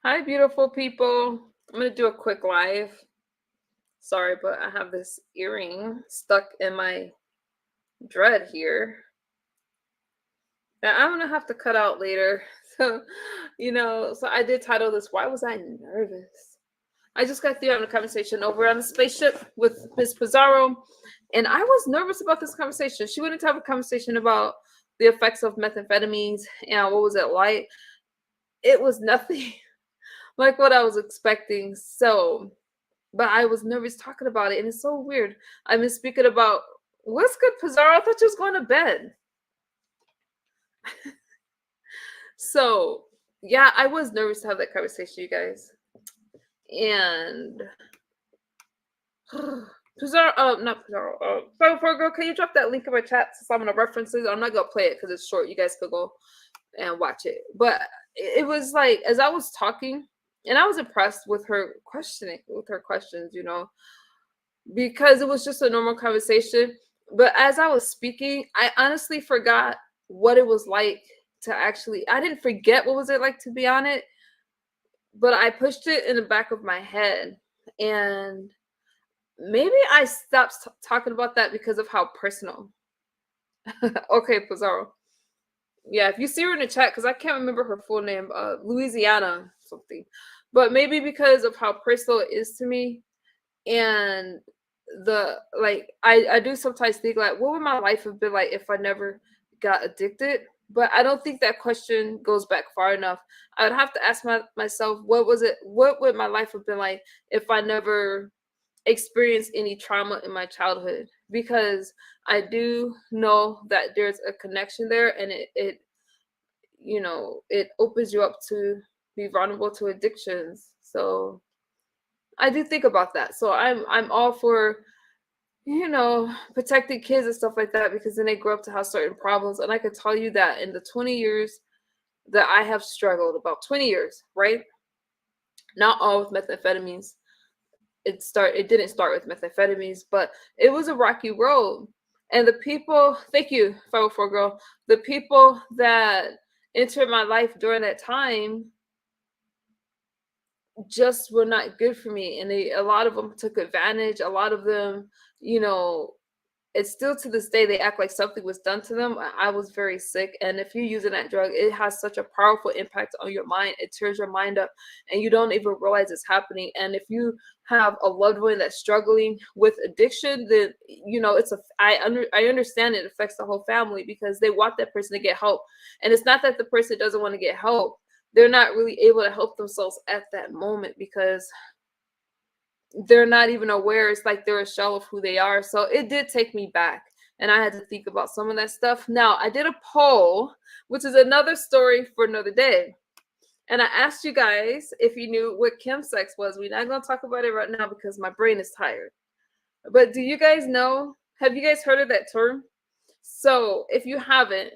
Hi, beautiful people. I'm going to do a quick live. Sorry, but I have this earring stuck in my dread here that I'm going to have to cut out later. So I did title this, Why Was I Nervous? I just got through having a conversation over on the spaceship with Miss Pizarro, and I was nervous about this conversation. She wanted to have a conversation about the effects of methamphetamines and what was it like. It was nothing like what I was expecting. But I was nervous talking about it, and it's so weird. I've been speaking about what's good, Pizarro. I thought you was going to bed. So yeah, I was nervous to have that conversation, you guys. And Pizarro, not Pizarro. For girl, can you drop that link in my chat since I'm gonna reference it? I'm not gonna play it because it's short. You guys could go and watch it. But it was like as I was talking, and I was impressed with her questioning, with her questions. Because it was just a normal conversation. But as I was speaking, I honestly forgot what it was like to actually, I didn't forget what was it like to be on it, but I pushed it in the back of my head. And maybe I stopped talking about that because of how personal. Okay, Pizarro. Yeah, if you see her in the chat, because I can't remember her full name, Louisiana something. But maybe because of how personal it is to me, and I do sometimes think like what would my life have been like if I never got addicted, but I don't think that question goes back far enough. I would have to ask myself what would my life have been like if I never experienced any trauma in my childhood, because I do know that there's a connection there, and it opens you up to be vulnerable to addictions. So I do think about that. So I'm all for protecting kids and stuff like that, because then they grow up to have certain problems. And I could tell you that in the 20 years that I have struggled, about 20 years, right? Not all with methamphetamines. It didn't start with methamphetamines, but it was a rocky road. And the people, thank you, 504 girl, the people that entered my life during that time just were not good for me, and a lot of them took advantage. A lot of them, you know it's still to this day they act like something was done to them. I was very sick, and if you're using that drug, it has such a powerful impact on your mind. It tears your mind up, and you don't even realize it's happening. And if you have a loved one that's struggling with addiction, then I understand it affects the whole family, because they want that person to get help. And it's not that the person doesn't want to get help, they're not really able to help themselves at that moment, because they're not even aware. It's like they're a shell of who they are. So it did take me back, and I had to think about some of that stuff. Now, I did a poll, which is another story for another day. And I asked you guys if you knew what chemsex was. We're not going to talk about it right now because my brain is tired. But do you guys know? Have you guys heard of that term? So if you haven't,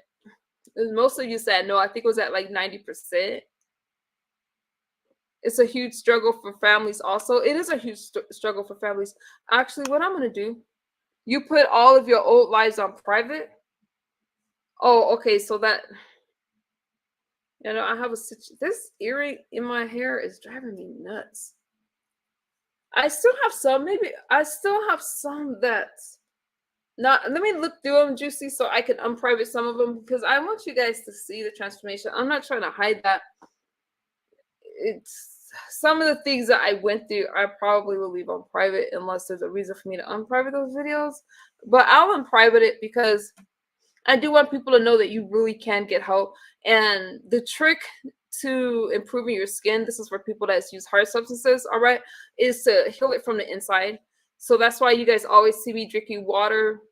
most of you said no. I think it was at like 90%. It's a huge struggle for families also. It is a huge struggle for families. Actually, what I'm going to do, you put all of your old lives on private. Oh, okay. So that, I have this earring in my hair is driving me nuts. I still have some, maybe I still have some that's not, let me look through them, Juicy, so I can unprivate some of them, because I want you guys to see the transformation. I'm not trying to hide that. It's some of the things that I went through, I probably will leave on private unless there's a reason for me to unprivate those videos. But I'll unprivate it because I do want people to know that you really can get help. And the trick to improving your skin, this is for people that use hard substances, all right, is to heal it from the inside. So that's why you guys always see me drinking water.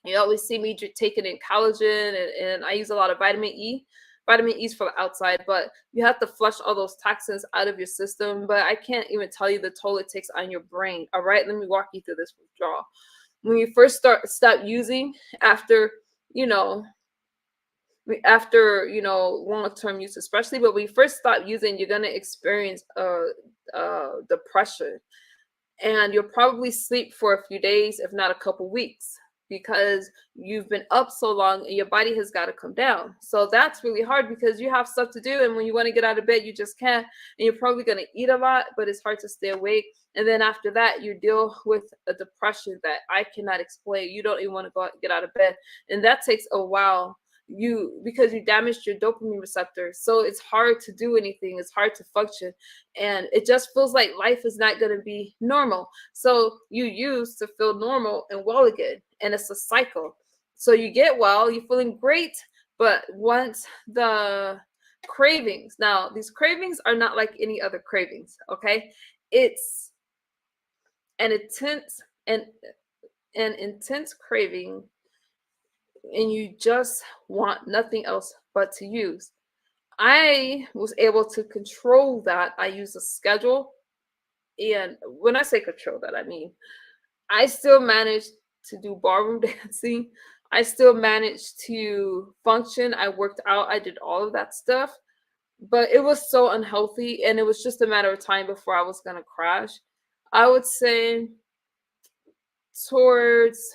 You always see me taking in collagen, and I use a lot of vitamin E. Vitamin E is for the outside, but you have to flush all those toxins out of your system. But I can't even tell you the toll it takes on your brain. All right, let me walk you through this withdrawal. When you first stop using, after you know long-term use especially, but when you first stop using, you're going to experience depression, and you'll probably sleep for a few days, if not a couple weeks. because you've been up so long and your body has got to come down. So that's really hard because you have stuff to do. And when you want to get out of bed, you just can't. And you're probably going to eat a lot, but it's hard to stay awake. And then after that, you deal with a depression that I cannot explain. You don't even want to go out, get out of bed. And that takes a while because you damaged your dopamine receptors. So it's hard to do anything. It's hard to function. And it just feels like life is not going to be normal. So you use to feel normal and well again. And it's a cycle. So you get well, you're feeling great. But once the cravings, now these cravings are not like any other cravings. Okay. It's an intense craving, and you just want nothing else but to use. I was able to control that. I use a schedule. And when I say control that, I mean, I still managed to do ballroom dancing. I still managed to function. I worked out. I did all of that stuff. But it was so unhealthy. And it was just a matter of time before I was going to crash. I would say towards,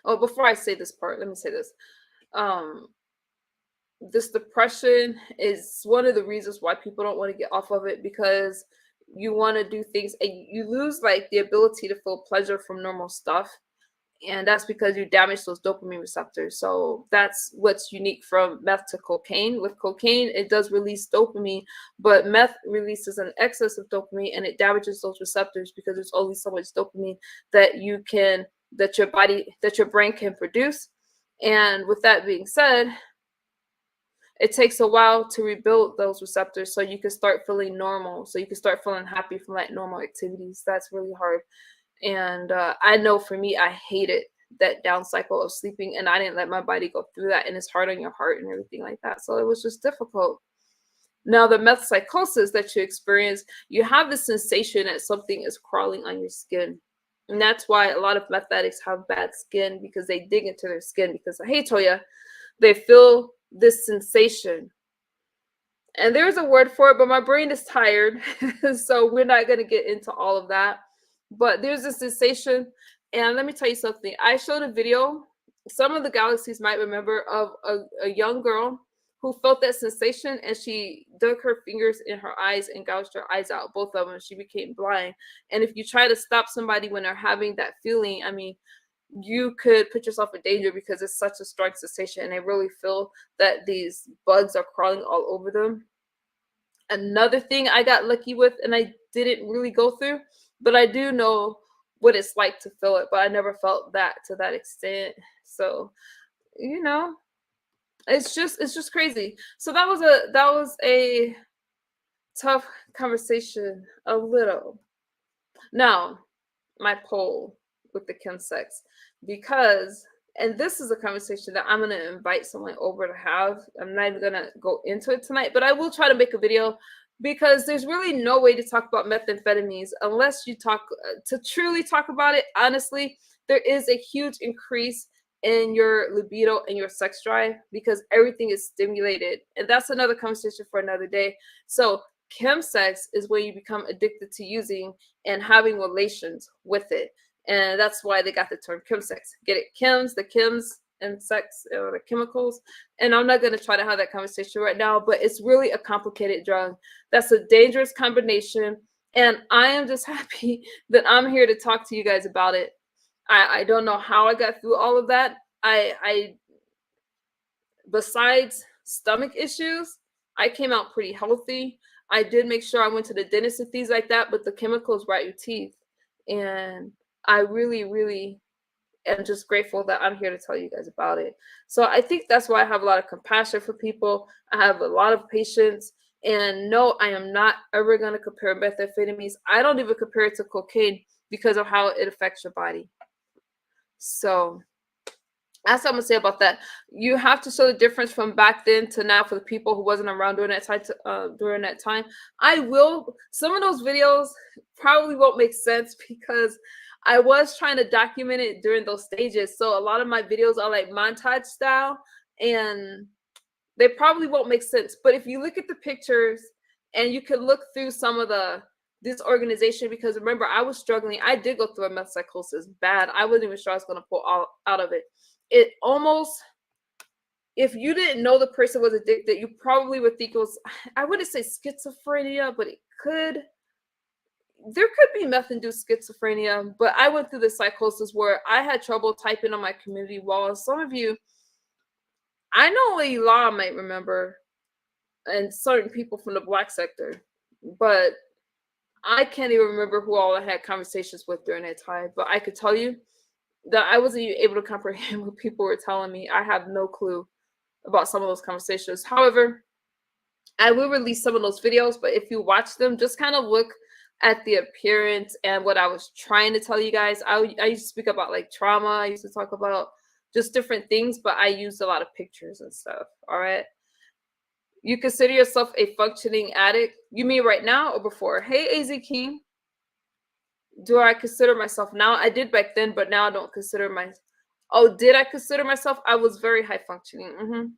before I say this part, let me say this. This depression is one of the reasons why people don't want to get off of it, because you want to do things and you lose like the ability to feel pleasure from normal stuff. And that's because you damage those dopamine receptors. So that's what's unique from meth to cocaine. With cocaine, it does release dopamine, but meth releases an excess of dopamine and it damages those receptors because there's only so much dopamine that your brain can produce. And with that being said, it takes a while to rebuild those receptors so you can start feeling normal, so you can start feeling happy from like normal activities. That's really hard. And I know for me, I hated that down cycle of sleeping, and I didn't let my body go through that. And it's hard on your heart and everything like that. So it was just difficult. Now, the meth psychosis that you experience, you have the sensation that something is crawling on your skin. And that's why a lot of meth addicts have bad skin, because they dig into their skin because, hey, Toya, they feel this sensation. And there's a word for it, but my brain is tired. So we're not going to get into all of that. But there's a sensation. And let me tell you something. I showed a video, some of the galaxies might remember, of a young girl who felt that sensation, and she dug her fingers in her eyes and gouged her eyes out, both of them. She became blind. And if you try to stop somebody when they're having that feeling, I mean, you could put yourself in danger because it's such a strong sensation and they really feel that these bugs are crawling all over them. Another thing I got lucky with, and I didn't really go through, but I do know what it's like to feel it, but I never felt that to that extent. So, it's just crazy. So that was a tough conversation, a little. Now, my poll with the chemsex, because, and this is a conversation that I'm going to invite someone over to have. I'm not even going to go into it tonight, but I will try to make a video, because there's really no way to talk about methamphetamines unless you to truly talk about it. Honestly, there is a huge increase in your libido and your sex drive because everything is stimulated. And that's another conversation for another day. So chemsex is when you become addicted to using and having relations with it. And that's why they got the term chemsex. Get it? The chems and sex, or the chemicals. And I'm not going to try to have that conversation right now, but it's really a complicated drug. That's a dangerous combination. And I am just happy that I'm here to talk to you guys about it. I don't know how I got through all of that. I besides stomach issues, I came out pretty healthy. I did make sure I went to the dentist and things like that, but the chemicals rot your teeth. And I really, really am just grateful that I'm here to tell you guys about it. So I think that's why I have a lot of compassion for people. I have a lot of patience. And no, I am not ever going to compare methamphetamines. I don't even compare it to cocaine because of how it affects your body. So that's what I'm going to say about that. You have to show the difference from back then to now for the people who wasn't around during that time. I will. Some of those videos probably won't make sense because I was trying to document it during those stages. So a lot of my videos are like montage style and they probably won't make sense. But if you look at the pictures and you can look through some of the this organization, because remember, I was struggling. I did go through a meth psychosis bad. I wasn't even sure I was going to pull out of it. It almost, if you didn't know the person was addicted, you probably would think it was, I wouldn't say schizophrenia, but there could be meth-induced schizophrenia. But I went through the psychosis where I had trouble typing on my community walls. Some of you, I know Law might remember, and certain people from the Black sector, but I can't even remember who all I had conversations with during that time. But I could tell you that I wasn't even able to comprehend what people were telling me. I have no clue about some of those conversations. However, I will release some of those videos, but if you watch them, just kind of look at the appearance and what I was trying to tell you guys. I used to speak about like trauma. I used to talk about just different things, but I used a lot of pictures and stuff. All right. You consider yourself a functioning addict? You mean right now or before? Hey, AZ King. Do I consider myself now? I did back then, but now I don't consider myself. Oh, did I consider myself? I was very high functioning.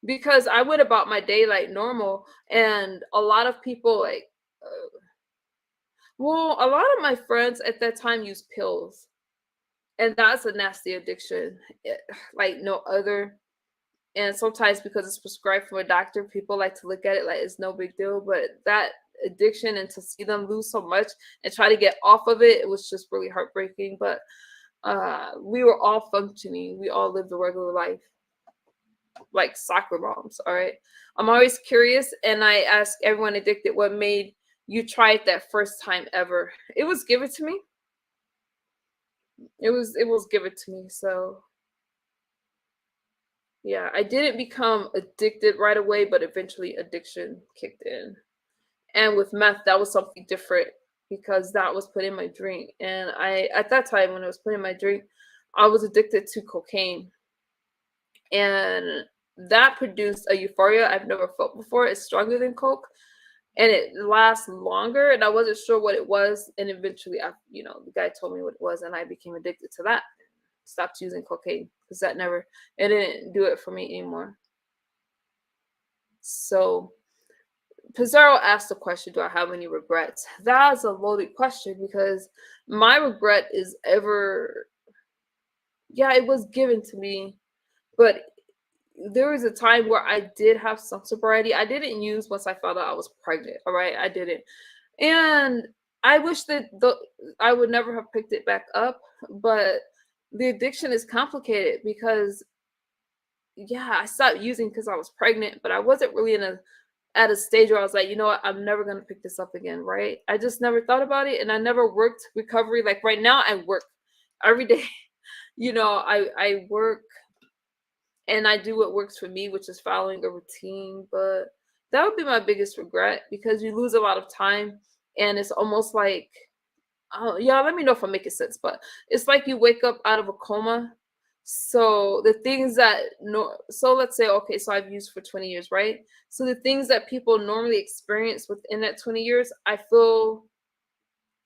Because I went about my day like normal, and a lot of people like, well, a lot of my friends at that time used pills, and that's a nasty addiction, like no other. And sometimes because it's prescribed from a doctor, people like to look at it like it's no big deal. But that addiction, and to see them lose so much and try to get off of it, it was just really heartbreaking. But we were all functioning. We all lived a regular life, like soccer moms. All right. I'm always curious, and I ask everyone addicted, what made you try it that first time ever? It was given to me. It was given to me. So yeah, I didn't become addicted right away, but eventually addiction kicked in. And with meth, that was something different because that was put in my drink. And at that time, when I was putting my drink, I was addicted to cocaine. And that produced a euphoria I've never felt before. It's stronger than Coke, and it lasts longer. And I wasn't sure what it was. And eventually, the guy told me what it was, and I became addicted to that. Stopped using cocaine because it didn't do it for me anymore. So Pizarro asked the question, do I have any regrets? That's a loaded question, because my regret is it was given to me, but there was a time where I did have some sobriety. I didn't use once I found out I was pregnant. All right, I didn't, and I wish that I would never have picked it back up. But the addiction is complicated because, I stopped using because I was pregnant, but I wasn't really at a stage where I was like, you know what, I'm never gonna pick this up again, right? I just never thought about it, and I never worked recovery. Like right now, I work every day. I work, and I do what works for me, which is following a routine. But that would be my biggest regret, because you lose a lot of time, and it's almost like, let me know if I'm making sense, but it's like you wake up out of a coma. So the things so let's say, okay, so I've used for 20 years, right? So the things that people normally experience within that 20 years, I feel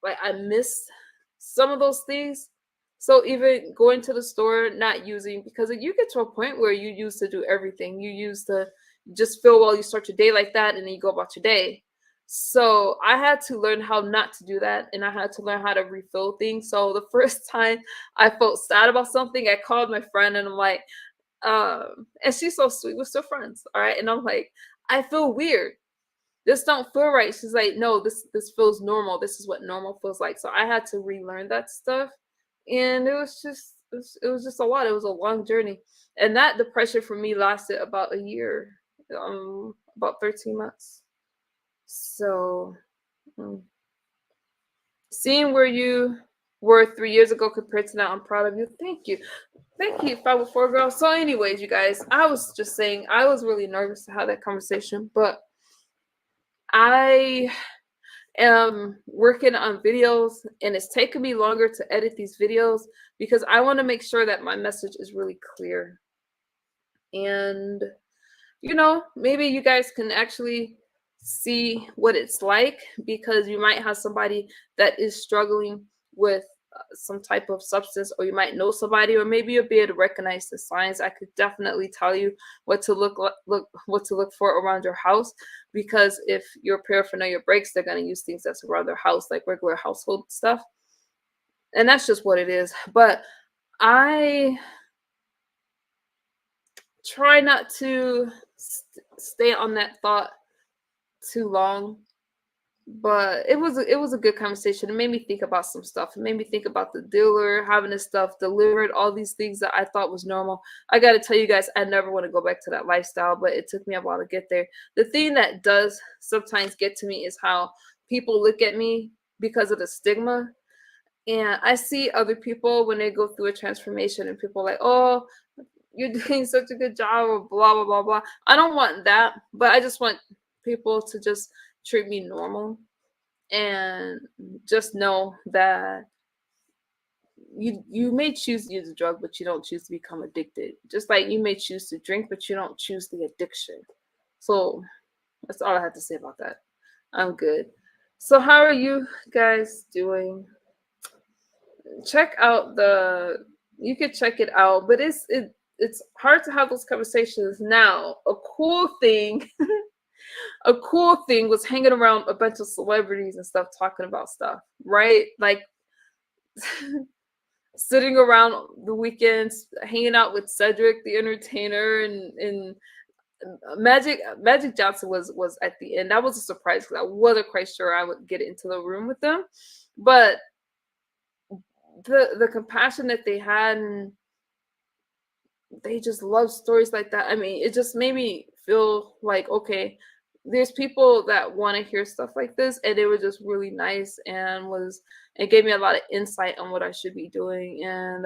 like I missed some of those things. So even going to the store, not using, because you get to a point where you used to do everything. You used to just feel well, you start your day like that, and then you go about your day. So I had to learn how not to do that, and I had to learn how to refill things. So the first time I felt sad about something, I called my friend, and I'm like, and she's so sweet, we're still friends, all right? And I'm like, I feel weird. This don't feel right. She's like, no, this feels normal. This is what normal feels like. So I had to relearn that stuff, and it was just a lot. It was a long journey, and that depression for me lasted about a year, about 13 months. So, seeing where you were 3 years ago compared to now, I'm proud of you. Thank you. 504 girl. So, anyways, you guys, I was just saying, I was really nervous to have that conversation, but I am working on videos, and it's taken me longer to edit these videos because I want to make sure that my message is really clear. And, maybe you guys can actually see what it's like, because you might have somebody that is struggling with some type of substance, or you might know somebody, or maybe you'll be able to recognize the signs. I could definitely tell you what to what to look for around your house, because if your paraphernalia breaks, they're going to use things that's around their house, like regular household stuff, and that's just what it is. But I try not to stay on that thought too long. But it was a good conversation. It made me think about some stuff. It made me think about the dealer having this stuff delivered, all these things that I thought was normal. I got to tell you guys, I never want to go back to that lifestyle, but it took me a while to get there. The thing that does sometimes get to me is how people look at me because of the stigma. And I see other people when they go through a transformation, and people are like, oh, you're doing such a good job, or blah, blah, blah, blah. I don't want that, but I just want people to just treat me normal, and just know that you may choose to use a drug, but you don't choose to become addicted. Just like you may choose to drink, but you don't choose the addiction. So that's all I have to say about that. I'm good. So how are you guys doing? Check out the you could check it out, but it's hard to have those conversations now. A cool thing was hanging around a bunch of celebrities and stuff talking about stuff, right? Like sitting around the weekends, hanging out with Cedric the Entertainer, and Magic Johnson was at the end. That was a surprise because I wasn't quite sure I would get into the room with them, but the compassion that they had, and they just love stories like that. I mean, it just made me feel like, okay, there's people that want to hear stuff like this, and they were just really nice, and it gave me a lot of insight on what I should be doing, and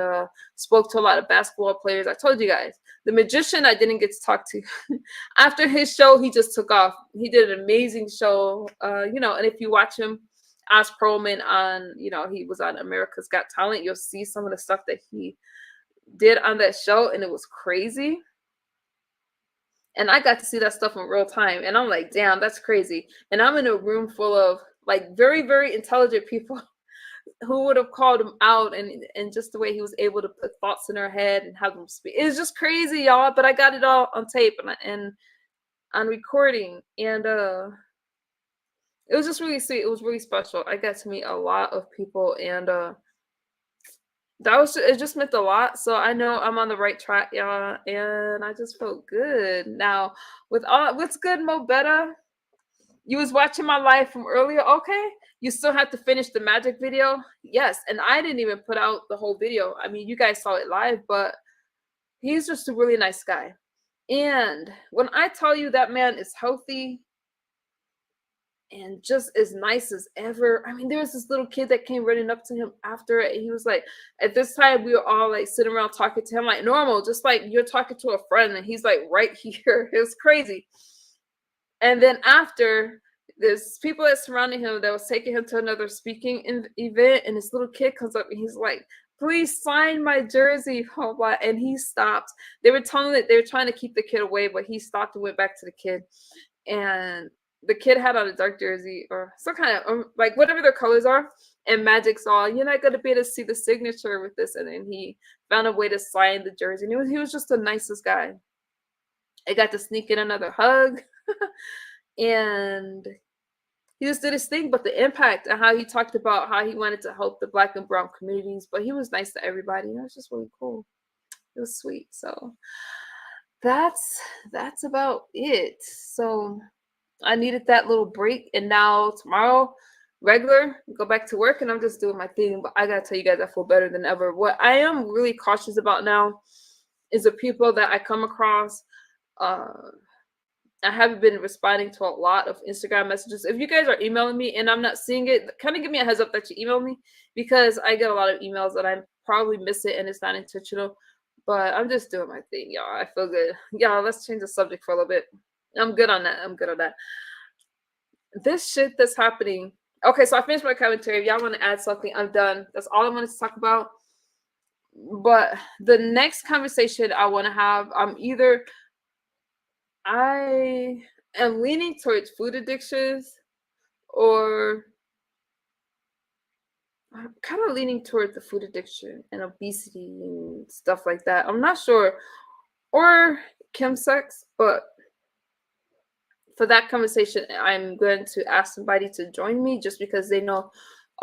spoke to a lot of basketball players. I told you guys, the magician I didn't get to talk to. After his show, he just took off. He did an amazing show, and if you watch him as Perlman on, he was on America's Got Talent, you'll see some of the stuff that he did on that show, and it was crazy. And I got to see that stuff in real time, and I'm like, damn, that's crazy. And I'm in a room full of like very, very intelligent people who would have called him out, and just the way he was able to put thoughts in their head and have them speak. It was just crazy, y'all. But I got it all on tape and on recording, and it was just really sweet. It was really special. I got to meet a lot of people, and it just meant a lot. So I know I'm on the right track, y'all, and I just felt good. Now, what's good, Mo Betta? You was watching my live from earlier, okay? You still have to finish the magic video, yes. And I didn't even put out the whole video. I mean, you guys saw it live, but he's just a really nice guy. And when I tell you that man is healthy and just as nice as ever. I mean, there was this little kid that came running up to him after it. He was like, at this time, we were all like sitting around talking to him like normal, just like you're talking to a friend, and he's like right here. It was crazy. And then after, there's people that surrounded him that was taking him to another speaking event, and this little kid comes up and he's like, please sign my jersey, blah, blah. And he stopped. They were telling that they were trying to keep the kid away, but he stopped and went back to the kid. And the kid had on a dark jersey or some kind of like whatever their colors are. And Magic saw, you're not going to be able to see the signature with this. And then he found a way to sign the jersey. And he was just the nicest guy. I got to sneak in another hug. And he just did his thing, but the impact and how he talked about how he wanted to help the Black and brown communities, but he was nice to everybody. And it was just really cool. It was sweet. So that's about it. So I needed that little break, and now tomorrow, regular, go back to work, and I'm just doing my thing. But I gotta tell you guys, I feel better than ever. What I am really cautious about now is the people that I come across. I haven't been responding to a lot of Instagram messages. If you guys are emailing me and I'm not seeing it, kind of give me a heads up that you email me, because I get a lot of emails that I probably miss it and it's not intentional. But I'm just doing my thing, y'all. I feel good. Y'all, let's change the subject for a little bit. I'm good on that. This shit that's happening. Okay, so I finished my commentary. If y'all want to add something, I'm done. That's all I wanted to talk about. But the next conversation I want to have, I am leaning towards food addictions, or I'm kind of leaning toward the food addiction and obesity and stuff like that. I'm not sure. Or chemsex, but for that conversation, I'm going to ask somebody to join me just because they know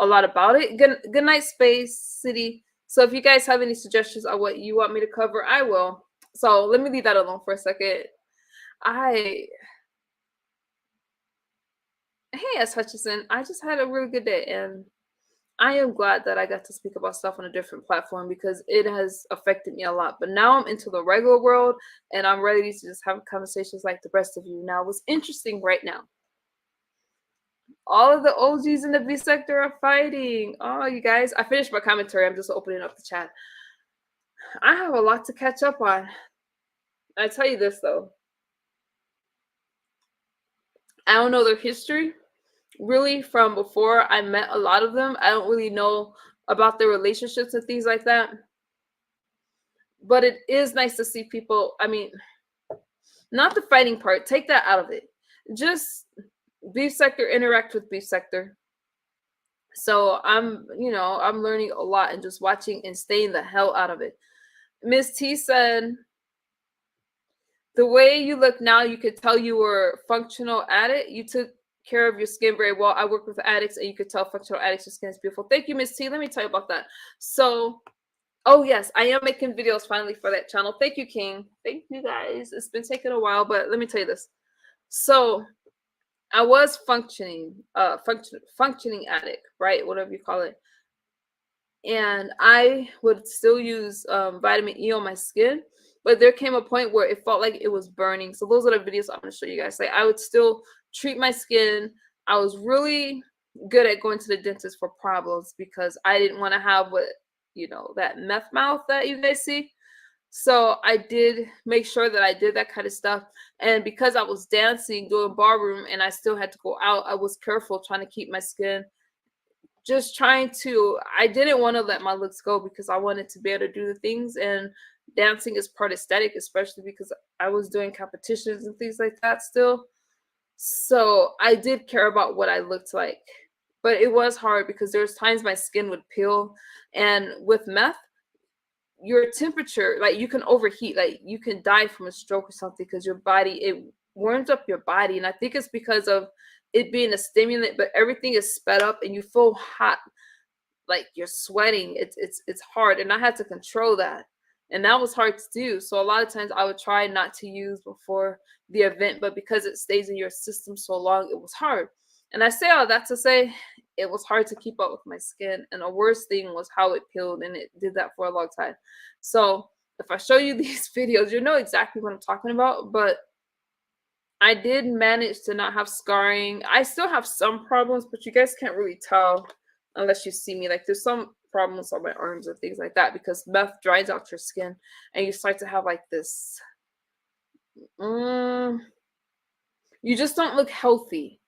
a lot about it. Good night, Space City. So if you guys have any suggestions on what you want me to cover, I will. So let me leave that alone for a second. Hey, S. Hutchison, I just had a really good day, and I am glad that I got to speak about stuff on a different platform because it has affected me a lot. But now I'm into the regular world, and I'm ready to just have conversations like the rest of you. Now, what's interesting right now, all of the OGs in the B sector are fighting. Oh, you guys, I finished my commentary. I'm just opening up the chat. I have a lot to catch up on. I tell you this, though. I don't know their history really from before I met a lot of them. I don't really know about their relationships and things like that. But it is nice to see people. I mean, not the fighting part. Take that out of it. Just beef sector interact with beef sector. So I'm learning a lot and just watching and staying the hell out of it. Miss T said, the way you look now, you could tell you were functional addict. You took care of your skin very well. I work with addicts, and you could tell functional addicts, your skin is beautiful. Thank you, Miss T. Let me tell you about that. So, oh yes, I am making videos finally for that channel. Thank you, King. Thank you, guys. It's been taking a while, but let me tell you this. So, I was functioning addict, right? Whatever you call it. And I would still use vitamin E on my skin, but there came a point where it felt like it was burning. So those are the videos I'm going to show you guys. Like, I would still treat my skin. I was really good at going to the dentist for problems because I didn't want to have that meth mouth that you guys see. So I did make sure that I did that kind of stuff. And because I was dancing, doing ballroom, and I still had to go out, I was careful trying to keep my skin. I didn't want to let my looks go because I wanted to be able to do the things. And dancing is part aesthetic, especially because I was doing competitions and things like that still. So I did care about what I looked like. But it was hard because there's times my skin would peel. And with meth, your temperature, like, you can overheat, like you can die from a stroke or something because your body, it warms up your body. And I think it's because of it being a stimulant, but everything is sped up and you feel hot, like you're sweating. It's hard, and I had to control that, and that was hard to do. So a lot of times I would try not to use before the event, but because it stays in your system so long, it was hard. And I say all that to say it was hard to keep up with my skin. And the worst thing was how it peeled, and it did that for a long time. So if I show you these videos, you know exactly what I'm talking about. But I did manage to not have scarring. I still have some problems, but you guys can't really tell unless you see me. Like, there's some problems on my arms and things like that because meth dries out your skin and you start to have like this. You just don't look healthy,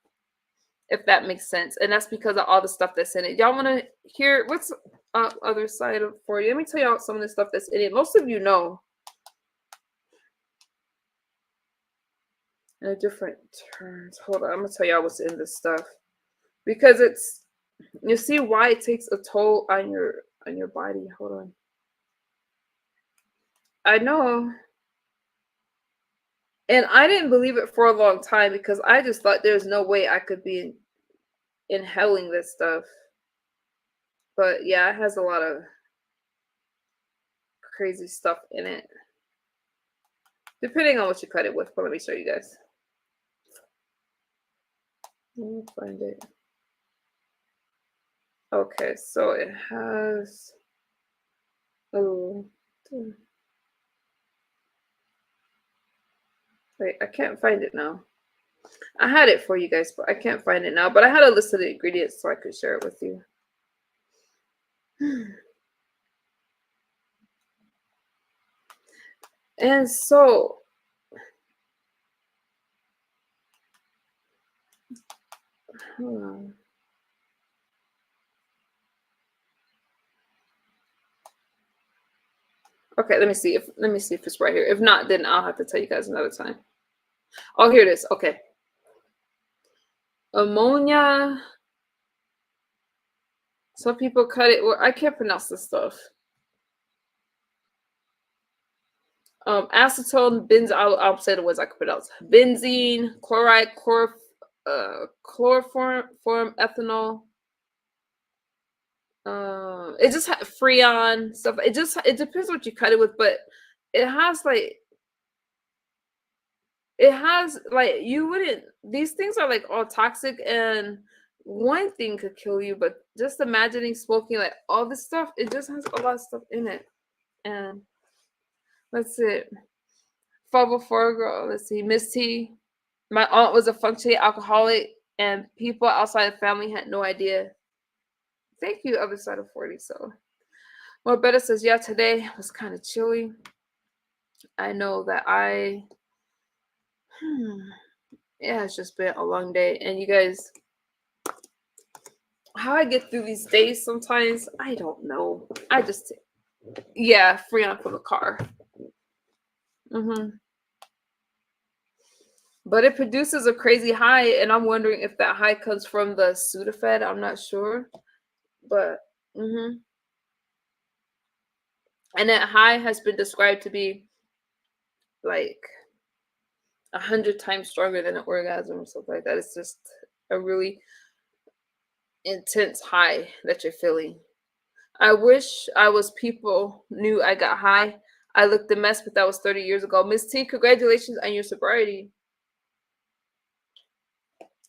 if that makes sense. And that's because of all the stuff that's in it. Y'all want to hear what's other side of for you? Let me tell y'all some of the stuff that's in it. Most of you know. In different terms. Hold on, I'm gonna tell y'all what's in this stuff because you see why it takes a toll on your body. Hold on. I know. And I didn't believe it for a long time because I just thought there's no way I could be inhaling this stuff. But yeah, it has a lot of crazy stuff in it. Depending on what you cut it with. But let me show you guys. Let me find it. Okay, so it has. Oh. Wait, I can't find it now. I had it for you guys, but I can't find it now. But I had a list of the ingredients so I could share it with you. And so, hold on. Okay, let me see if it's right here. If not, then I'll have to tell you guys another time. Oh, here it is. Okay. Ammonia Some people cut it. Well, I can't pronounce this stuff. Acetone, I'll say the words I can pronounce. Benzene, chloride, chloroform, ethanol. It just freon stuff. It depends what you cut it with, but it has like you wouldn't. These things are like all toxic, and one thing could kill you. But just imagining smoking like all this stuff, it just has a lot of stuff in it, and that's it. 504 girl. Let's see, Miss T. My aunt was a functioning alcoholic, and people outside the family had no idea. Thank you, other side of 40. So, well, Better says, yeah, today was kind of chilly. I know that yeah, it's just been a long day. And you guys, how I get through these days sometimes, I don't know. Yeah, Freon from the car. But it produces a crazy high, and I'm wondering if that high comes from the Sudafed. I'm not sure. But, and that high has been described to be like 100 times stronger than an orgasm or something like that. It's just a really intense high that you're feeling. I wish people knew I got high. I looked a mess, but that was 30 years ago. Miss T, congratulations on your sobriety.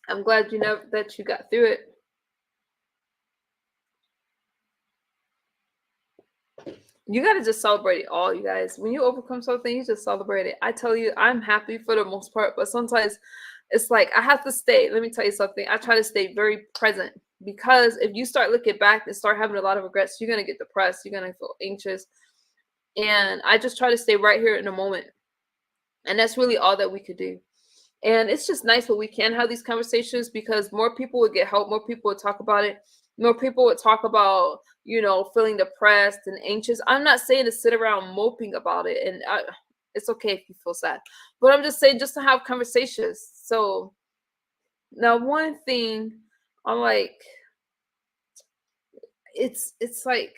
I'm glad that you got through it. You got to just celebrate it all, you guys. When you overcome something, you just celebrate it. I tell you, I'm happy for the most part, but sometimes it's like I have to stay. Let me tell you something. I try to stay very present, because if you start looking back and start having a lot of regrets, you're going to get depressed. You're going to feel anxious. And I just try to stay right here in the moment. And that's really all that we could do. And it's just nice when we can have these conversations, because more people would get help. More people would talk about it. More people would talk about, feeling depressed and anxious. I'm not saying to sit around moping about it. And it's okay if you feel sad. But I'm just saying just to have conversations. So now one thing I'm like, it's like,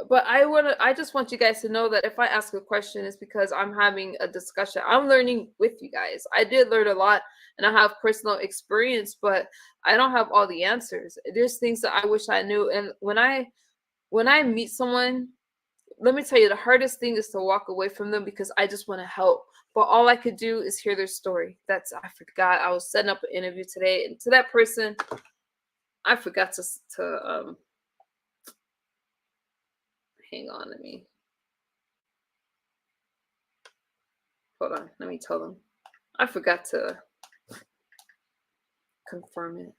but I just want you guys to know that if I ask a question, it's because I'm having a discussion. I'm learning with you guys. I did learn a lot, and I have personal experience, but I don't have all the answers. There's things that I wish I knew. And when I meet someone, let me tell you, the hardest thing is to walk away from them, because I just want to help. But all I could do is hear their story. I forgot. I was setting up an interview today, and to that person, I forgot to hang on, hold on, let me tell them. I forgot to confirm it.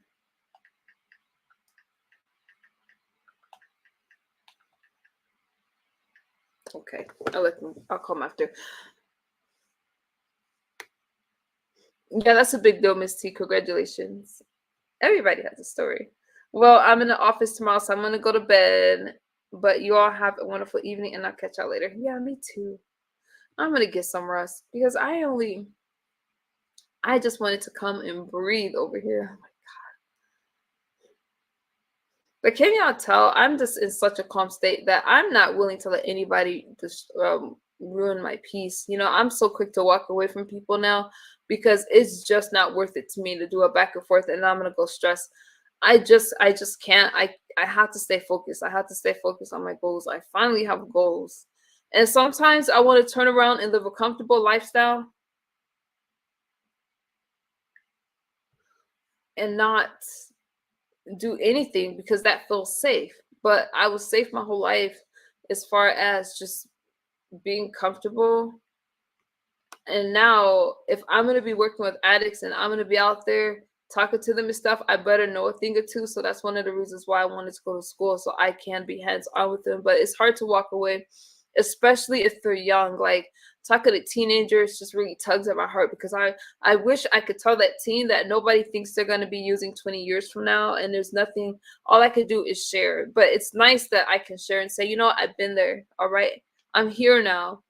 Okay, I'll call them after. Yeah, that's a big deal, Miss T. Congratulations. Everybody has a story. Well, I'm in the office tomorrow, so I'm gonna go to bed. But you all have a wonderful evening, and I'll catch y'all later. Yeah, me too. I'm gonna get some rest, because I just wanted to come and breathe over here. Oh my God. But can y'all tell I'm just in such a calm state that I'm not willing to let anybody just ruin my peace. I'm so quick to walk away from people now, because it's just not worth it to me to do a back and forth, and I'm gonna go stress. I just can't. I have to stay focused. I have to stay focused on my goals. I finally have goals. And sometimes I want to turn around and live a comfortable lifestyle and not do anything, because that feels safe. But I was safe my whole life, as far as just being comfortable. And now, if I'm going to be working with addicts and I'm going to be out there talking to them and stuff, I better know a thing or two. So that's one of the reasons why I wanted to go to school, so I can be hands-on with them. But it's hard to walk away, especially if they're young. Like, talking to teenagers just really tugs at my heart, because I wish I could tell that teen that nobody thinks they're going to be using 20 years from now, and there's nothing. All I could do is share. But it's nice that I can share and say, I've been there. All right, I'm here now.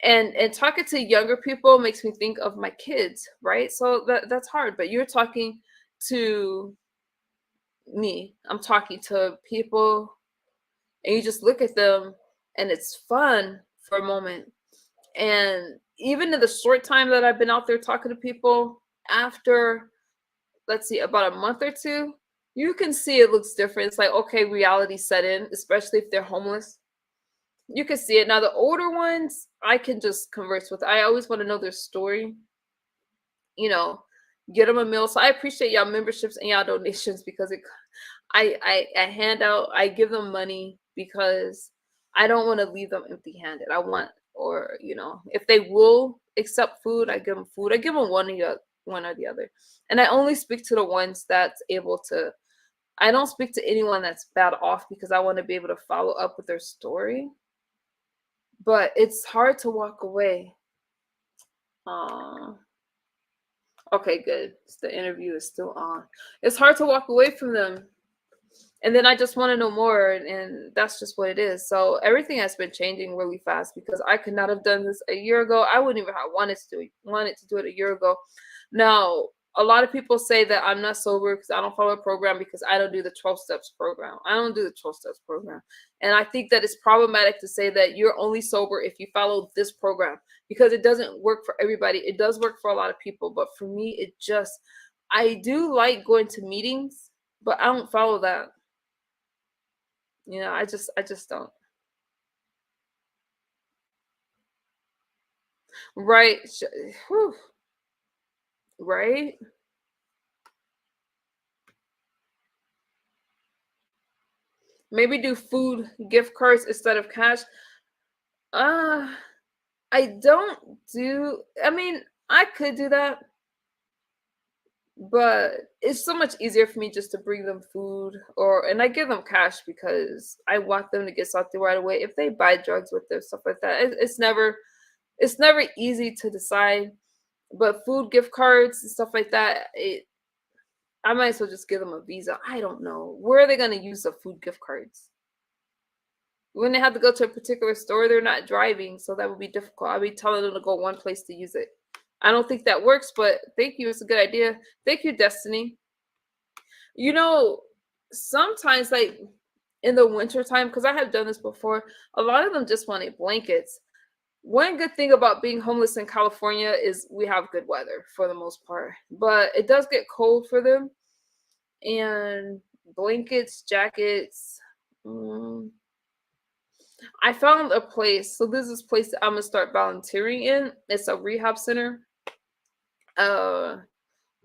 And talking to younger people makes me think of my kids, right? So that's hard. But you're talking to me. I'm talking to people, and you just look at them, and it's fun for a moment. And even in the short time that I've been out there talking to people, after, let's see, about a month or two, you can see it looks different. It's like, okay, reality set in, especially if they're homeless. You can see it. Now, the older ones, I can just converse with. I always want to know their story, you know, get them a meal. So I appreciate y'all memberships and y'all donations because I hand out, I give them money because I don't want to leave them empty handed. I want, or, if they will accept food, I give them food. I give them one or the other. And I only speak to the ones that's able to, I don't speak to anyone that's bad off because I want to be able to follow up with their story. But it's hard to walk away. Okay, good. The interview is still on. It's hard to walk away from them. And then I just want to know more, and that's just what it is. So everything has been changing really fast because I could not have done this a year ago. I wouldn't even have wanted to do it a year ago. Now, a lot of people say that I'm not sober because I don't follow a program because I don't do the 12 steps program. I don't do the 12 steps program. And I think that it's problematic to say that you're only sober if you follow this program because it doesn't work for everybody. It does work for a lot of people, but for me, I do like going to meetings, but I don't follow that. I just don't. Right. Whew, right. Maybe do food gift cards instead of cash. Uh, I don't do, I mean, I could do that, but it's so much easier for me just to bring them food and I give them cash because I want them to get something right away. If they buy drugs with their stuff like that, it's never easy to decide. But food gift cards and stuff like that, I might as well just give them a Visa. I don't know. Where are they going to use the food gift cards? When they have to go to a particular store, they're not driving, so that would be difficult. I'll be telling them to go one place to use it. I don't think that works, but thank you. It's a good idea. Thank you, Destiny. You know, sometimes, like in the wintertime, because I have done this before, a lot of them just wanted blankets. One good thing about being homeless in California is we have good weather for the most part, but it does get cold for them. And blankets, jackets. I found a place. So this is a place that I'm gonna start volunteering in. It's a rehab center. Uh,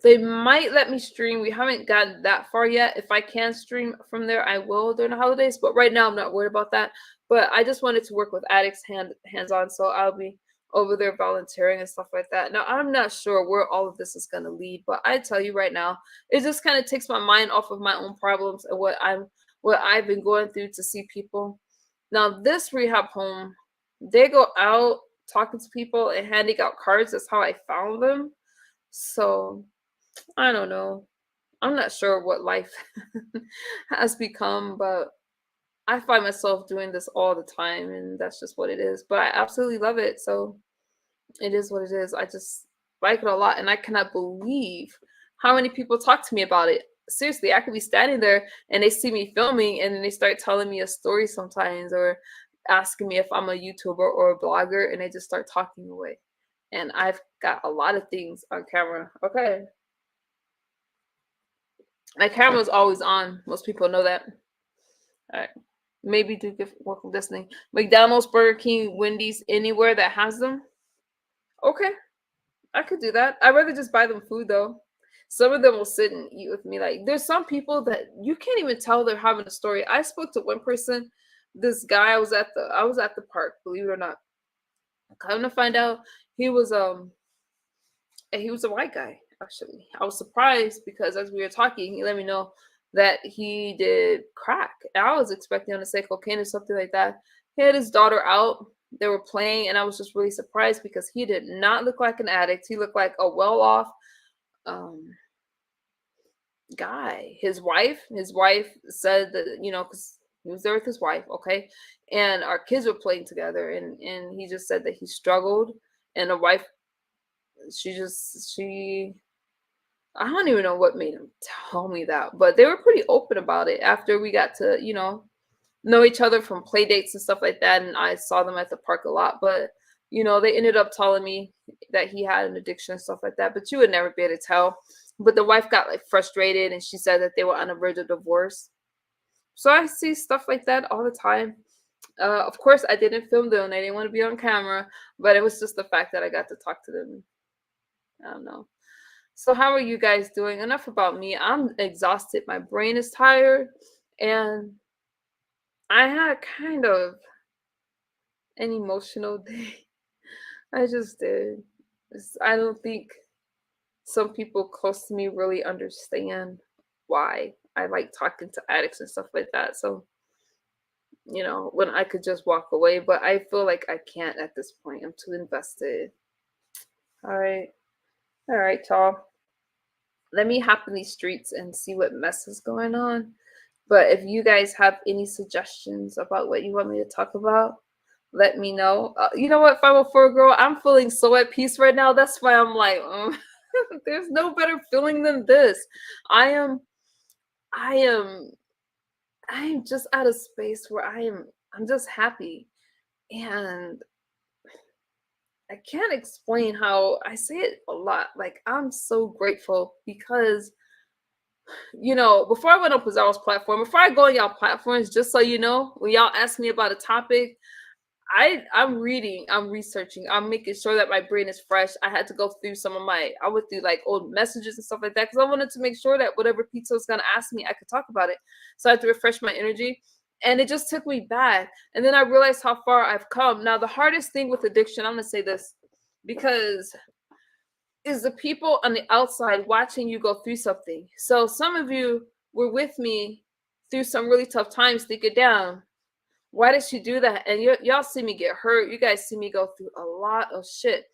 they might let me stream. We haven't gotten that far yet. If I can stream from there, I will during the holidays. But right now, I'm not worried about that. But I just wanted to work with addicts hands on, so I'll be over there volunteering and stuff like that. Now, I'm not sure where all of this is going to lead, but I tell you right now, it just kind of takes my mind off of my own problems and what I've been going through to see people. Now, this rehab home, they go out talking to people and handing out cards. That's how I found them. So I don't know. I'm not sure what life has become, but I find myself doing this all the time, and that's just what it is. But I absolutely love it. So it is what it is. I just like it a lot, and I cannot believe how many people talk to me about it. Seriously, I could be standing there and they see me filming, and then they start telling me a story sometimes, or asking me if I'm a YouTuber or a blogger, and they just start talking away. And I've got a lot of things on camera. Okay. My camera's always on. Most people know that. All right. Maybe do give work with listening. McDonald's, Burger King, Wendy's, anywhere that has them. Okay, I could do that. I'd rather just buy them food though. Some of them will sit and eat with me. Like there's some people that you can't even tell they're having a story. I spoke to one person. This guy, I was at the park, believe it or not. Come to find out, he was he was a white guy, actually. I was surprised because as we were talking, he let me know that he did crack. And I was expecting him to say cocaine or something like that. He had his daughter out. They were playing, and I was just really surprised because he did not look like an addict. He looked like a well-off um, guy. His wife said that, because he was there with his wife, okay? And our kids were playing together, and he just said that he struggled, and the wife, she I don't even know what made them tell me that, but they were pretty open about it after we got to, know each other from play dates and stuff like that. And I saw them at the park a lot, but they ended up telling me that he had an addiction and stuff like that. But you would never be able to tell. But the wife got like frustrated and she said that they were on the verge of divorce. So I see stuff like that all the time. Of course, I didn't film them. I didn't want to be on camera, but it was just the fact that I got to talk to them. I don't know. So how are you guys doing? Enough about me. I'm exhausted. My brain is tired, and I had kind of an emotional day. I just did. I don't think some people close to me really understand why I like talking to addicts and stuff like that. So, when I could just walk away, but I feel like I can't at this point. I'm too invested. All right. All right, y'all. Let me hop in these streets and see what mess is going on. But if you guys have any suggestions about what you want me to talk about, let me know. You know what, 504 girl, I'm feeling so at peace right now. That's why I'm like, there's no better feeling than this. I am, I am, I am just at a space where I'm just happy, and I can't explain how I say it a lot. Like I'm so grateful because before I went on Pizarro's platform, before I go on y'all platforms, just so you know, when y'all ask me about a topic, I'm reading, I'm researching, I'm making sure that my brain is fresh. I had to go through I went through like old messages and stuff like that because I wanted to make sure that whatever pizza was gonna ask me, I could talk about it. So I had to refresh my energy. And it just took me back. And then I realized how far I've come. Now, the hardest thing with addiction, I'm gonna say this because is the people on the outside watching you go through something. So some of you were with me through some really tough times, thinking, down. Why did she do that? And y'all see me get hurt. You guys see me go through a lot of shit,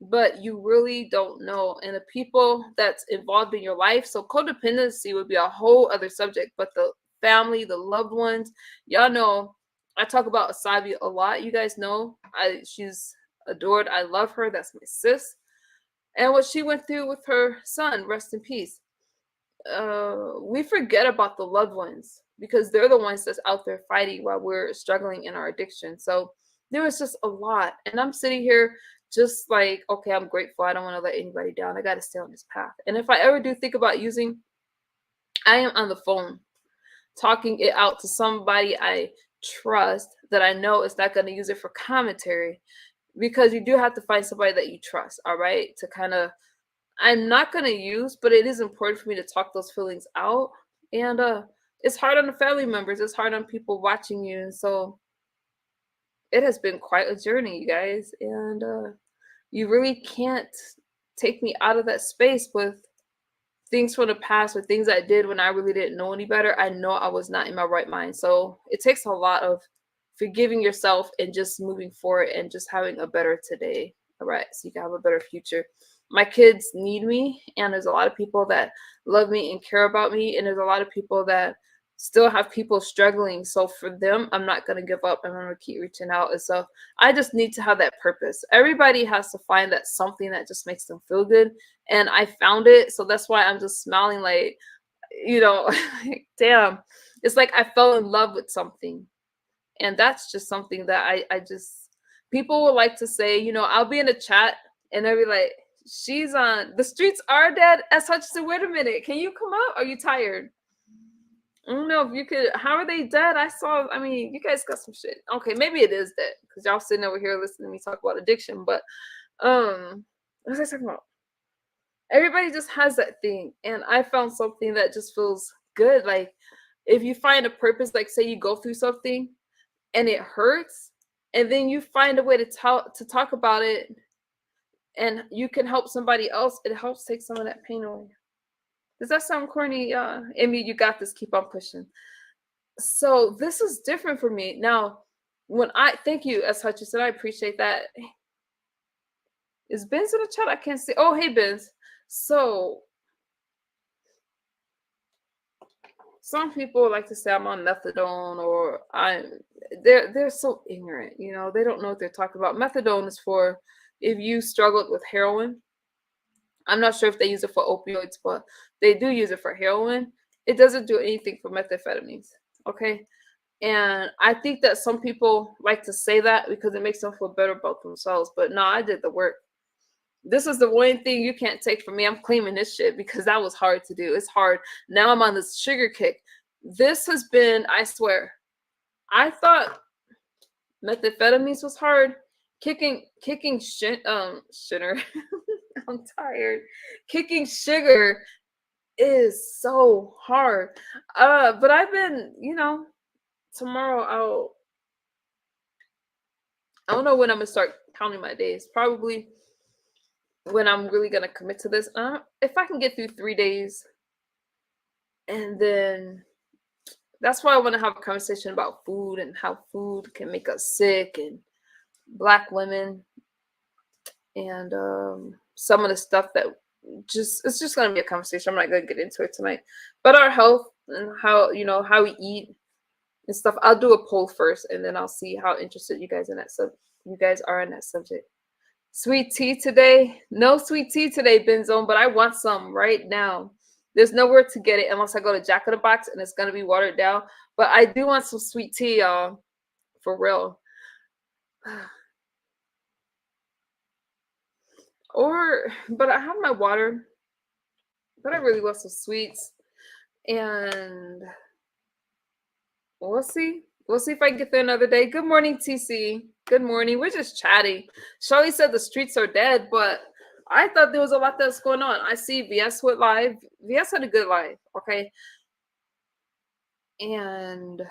but you really don't know. And the people that's involved in your life. So codependency would be a whole other subject, but the family, the loved ones, y'all know I talk about Asabi a lot. You guys know she's adored. I love her. That's my sis. And what she went through with her son, rest in peace. We forget about the loved ones because they're the ones that's out there fighting while we're struggling in our addiction. So there was just a lot. And I'm sitting here just like, okay, I'm grateful. I don't want to let anybody down. I got to stay on this path. And if I ever do think about using, I am on the phone talking it out to somebody I trust that I know is not going to use it for commentary, because you do have to find somebody that you trust, all right, to kind of, I'm not going to use, but it is important for me to talk those feelings out. And it's hard on the family members, it's hard on people watching you. And so it has been quite a journey, you guys. And you really can't take me out of that space with things from the past or things I did when I really didn't know any better. I know I was not in my right mind. So it takes a lot of forgiving yourself and just moving forward and just having a better today. All right. So you can have a better future. My kids need me, and there's a lot of people that love me and care about me. And there's a lot of people that still have people struggling. So for them, I'm not going to give up. I'm going to keep reaching out. And so I just need to have that purpose. Everybody has to find that something that just makes them feel good. And I found it. So that's why I'm just smiling like, damn, it's like I fell in love with something. And that's just something that I just, people would like to say, I'll be in a chat and they'll be like, she's on, the streets are dead. As Hutchinson, wait a minute. Can you come up? Are you tired? I don't know if you could. How are they dead? You guys got some shit. Okay, maybe it is dead because y'all sitting over here listening to me talk about addiction. But what was I talking about? Everybody just has that thing, and I found something that just feels good. Like if you find a purpose, like say you go through something and it hurts, and then you find a way to talk about it, and you can help somebody else. It helps take some of that pain away. Does that sound corny? Amy, you got this. Keep on pushing. So this is different for me. Now, thank you, as Hutchinson, I appreciate that. Is Benz in the chat? I can't see. Oh, hey, Benz. So some people like to say I'm on methadone, or they're so ignorant, they don't know what they're talking about. Methadone is for if you struggled with heroin I'm not sure if they use it for opioids, but they do use it for heroin. It doesn't do anything for methamphetamines. Okay. And I think that some people like to say that because it makes them feel better about themselves. But no, I did the work. This is the one thing you can't take from me. I'm claiming this shit because that was hard to do. It's hard. Now I'm on this sugar kick. This has been, I swear, I thought methamphetamines was hard. Kicking sugar. I'm tired. Kicking sugar is so hard. But I've been, tomorrow I don't know when I'm gonna start counting my days. Probably when I'm really gonna commit to this. If I can get through 3 days, and then that's why I want to have a conversation about food and how food can make us sick and Black women and some of the stuff that it's just gonna be a conversation. I'm not gonna get into it tonight, but our health and how we eat and stuff. I'll do a poll first, and then I'll see how interested you guys are in that subject. Sweet tea today? No sweet tea today, Benzone, but I want some right now. There's nowhere to get it unless I go to Jack in the Box, and it's gonna be watered down. But I do want some sweet tea, y'all, for real. But I have my water, but I really want some sweets, and we'll see. We'll see if I can get there another day. Good morning, TC. Good morning. We're just chatting. Shelly said the streets are dead, but I thought there was a lot that's going on. I see VS went live. VS had a good live, okay? And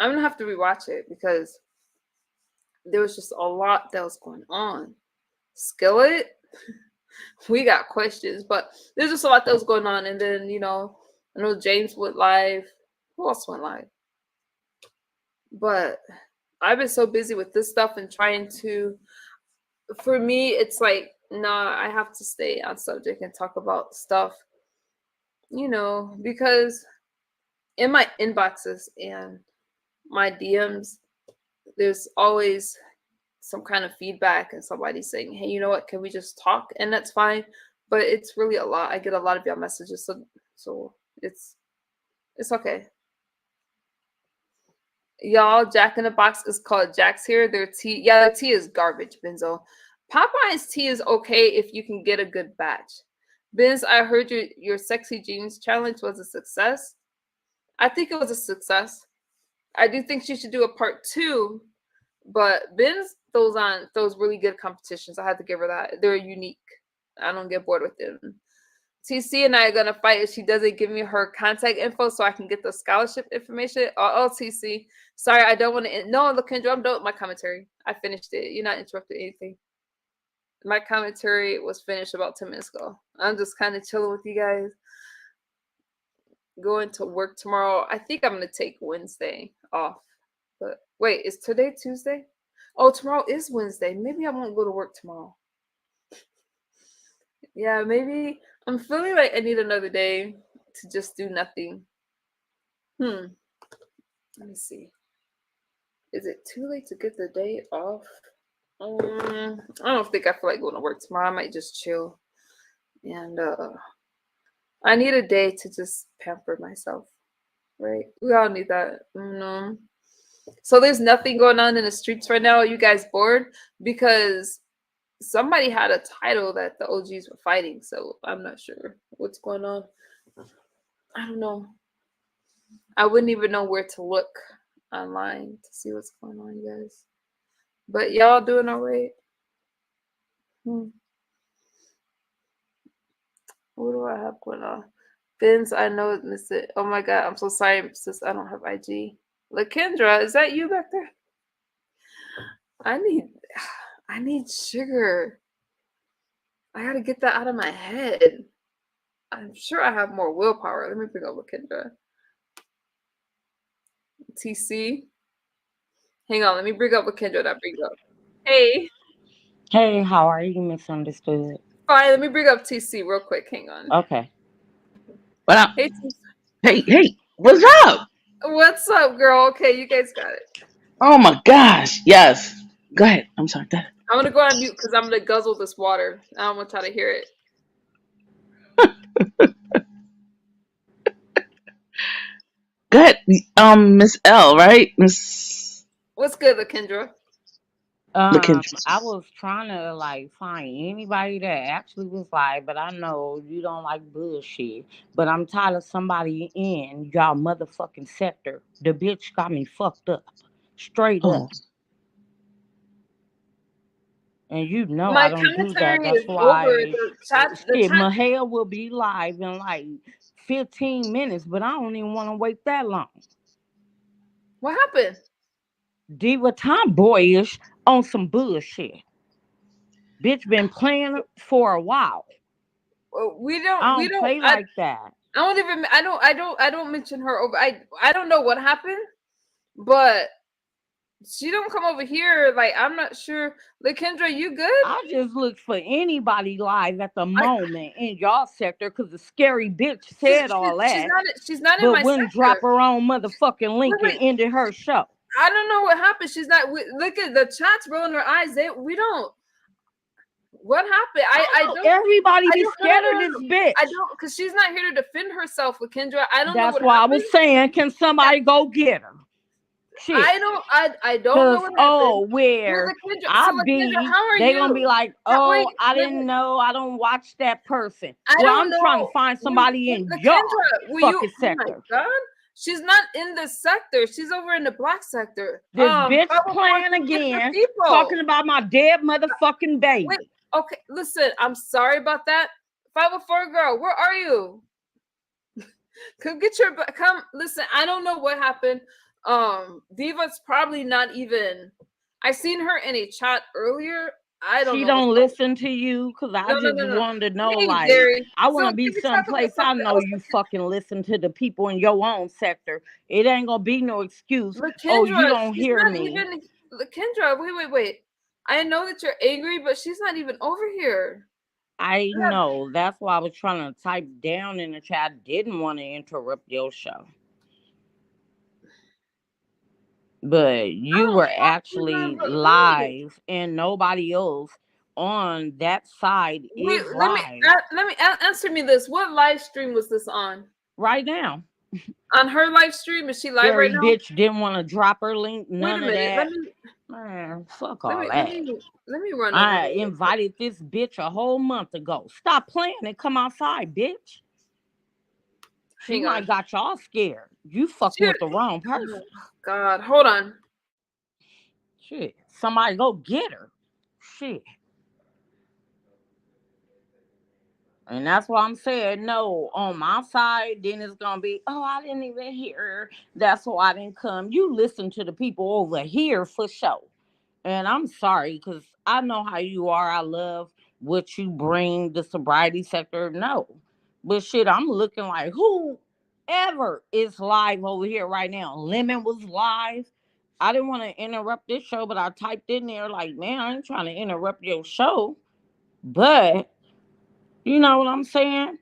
I'm going to have to rewatch it because there was just a lot that was going on. Skillet, we got questions, but there's just a lot that was going on. And then, I know James went live. Who else went live? But I've been so busy with this stuff and trying to, for me, it's like, nah, I have to stay on subject and talk about stuff, because in my inboxes and my DMs, there's always some kind of feedback and somebody saying, hey, you know what, can we just talk? And that's fine, but it's really a lot. I get a lot of your messages, so it's okay. Y'all, Jack in the Box is called Jack's here. Their tea is garbage, Benzo. Popeye's tea is okay if you can get a good batch. Benz, I heard your Sexy Jeans challenge was a success. I think it was a success. I do think she should do a part 2, but Benz throws really good competitions. I had to give her that. They're unique. I don't get bored with them. TC and I are gonna fight if she doesn't give me her contact info so I can get the scholarship information. TC. Sorry, I don't want to. No, Lakendra, I'm done with my commentary. I finished it. You're not interrupting anything. My commentary was finished about 10 minutes ago. I'm just kind of chilling with you guys. Going to work tomorrow. I think I'm gonna take Wednesday off. But wait, is today Tuesday? Oh, tomorrow is Wednesday. Maybe I won't go to work tomorrow. Yeah, maybe I'm feeling like I need another day to just do nothing. Let me see. Is it too late to get the day off? I don't think I feel like going to work tomorrow. I might just chill. And I need a day to just pamper myself, right? We all need that. So there's nothing going on in the streets right now. Are you guys bored? Because somebody had a title that the OGs were fighting, so I'm not sure what's going on. I don't know. I wouldn't even know where to look online to see what's going on, you guys. But y'all doing all right? What do I have going on? Benz, I know it missed it. Oh my god, I'm so sorry, sis. I don't have IG. Lakendra, is that you back there? I need sugar. I gotta get that out of my head. I'm sure I have more willpower. Let me bring up Lakendra. TC. Hang on, let me bring up Lakendra. That brings up. Hey. Hey, how are you, Misunderstood? Fine, let me bring up TC real quick. Hang on. Okay. What up? Hey, TC. Hey, what's up? What's up, girl? Okay, you guys got it. Oh my gosh, yes. Go ahead. I'm sorry. Go ahead. I'm gonna go on mute because I'm gonna guzzle this water. I don't want y'all to hear it. Go ahead. Miss L, right? Miss What's good, Lakendra? LaKendra. I was trying to like find anybody that actually was live, but I know you don't like bullshit. But I'm tired of somebody in y'all motherfucking sector. The bitch got me fucked up, straight up. Oh, And you know My I don't do that. commentary That's is over. why The chat. shit, Mahale will be live in like 15 minutes, but I don't even want to wait that long. What happened? Diva tomboyish on some bullshit. Bitch been playing for a while. We I don't play like that. I don't even. I don't mention her over. I don't know what happened, but she don't come over here. Like I'm not sure. Lakendra, you good? I just look for anybody live at the moment in y'all sector because the scary bitch said all that, She's not in my but wouldn't sector. drop her own motherfucking link Wait. and ended her show. I don't know what happened. She's not. Look at the chat's rolling her eyes. We don't. What happened? I don't. Everybody be don't- scared no, of no, this bitch. I don't, because she's not here to defend herself with Kendra. I don't know That's what why happened. I was saying, can somebody go get her? Shit. I don't know what happened. Oh, where Lakendra, I so be, Lakendra, how are they you? gonna be like, How- oh, wait, I wait, didn't know. I don't watch that person. I Well, don't I'm trying to know. find somebody in Lakendra, your will fucking you? Oh my sector. God. She's not in the sector. She's over in the black sector. This bitch 504 playing get the again, people. talking about my dead motherfucking baby. Wait, okay, listen, I'm sorry about that. 504 girl, where are you? Come listen. I don't know what happened. Diva's probably not even. I seen her in a chat earlier. I don't know. She don't listen to you because I just wanted to know, Hey, like, Gary. I want to So be can we talk about someplace I something know else? you fucking listen to the people in your own sector. It ain't gonna be no excuse. Oh, you Lakendra, don't she's hear not me. even. Lakendra, wait. I know that you're angry, but she's not even over here. I know. That's why I was trying to type down in the chat. I didn't want to interrupt your show. But you were actually live and nobody else on that side is live. Let me answer me this. What live stream was this on? Right now. On her live stream? Is she live right now? Bitch didn't want to drop her link. None of that. Man, fuck all that. Let me run. I invited this bitch a whole month ago. Stop playing and come outside, bitch. She might got y'all scared. You fucking with the wrong person. Oh, God, hold on. Shit, somebody go get her. Shit. And that's why I'm saying no on my side. Then it's gonna be, oh, I didn't even hear her. That's why I didn't come. You listen to the people over here for sure. And I'm sorry because I know how you are. I love what you bring the sobriety sector. No, but shit, I'm looking like whoever is live over here right now. Lemon was live. I didn't want to interrupt this show, but I typed in there like, man, I ain't trying to interrupt your show, but. You know what I'm saying?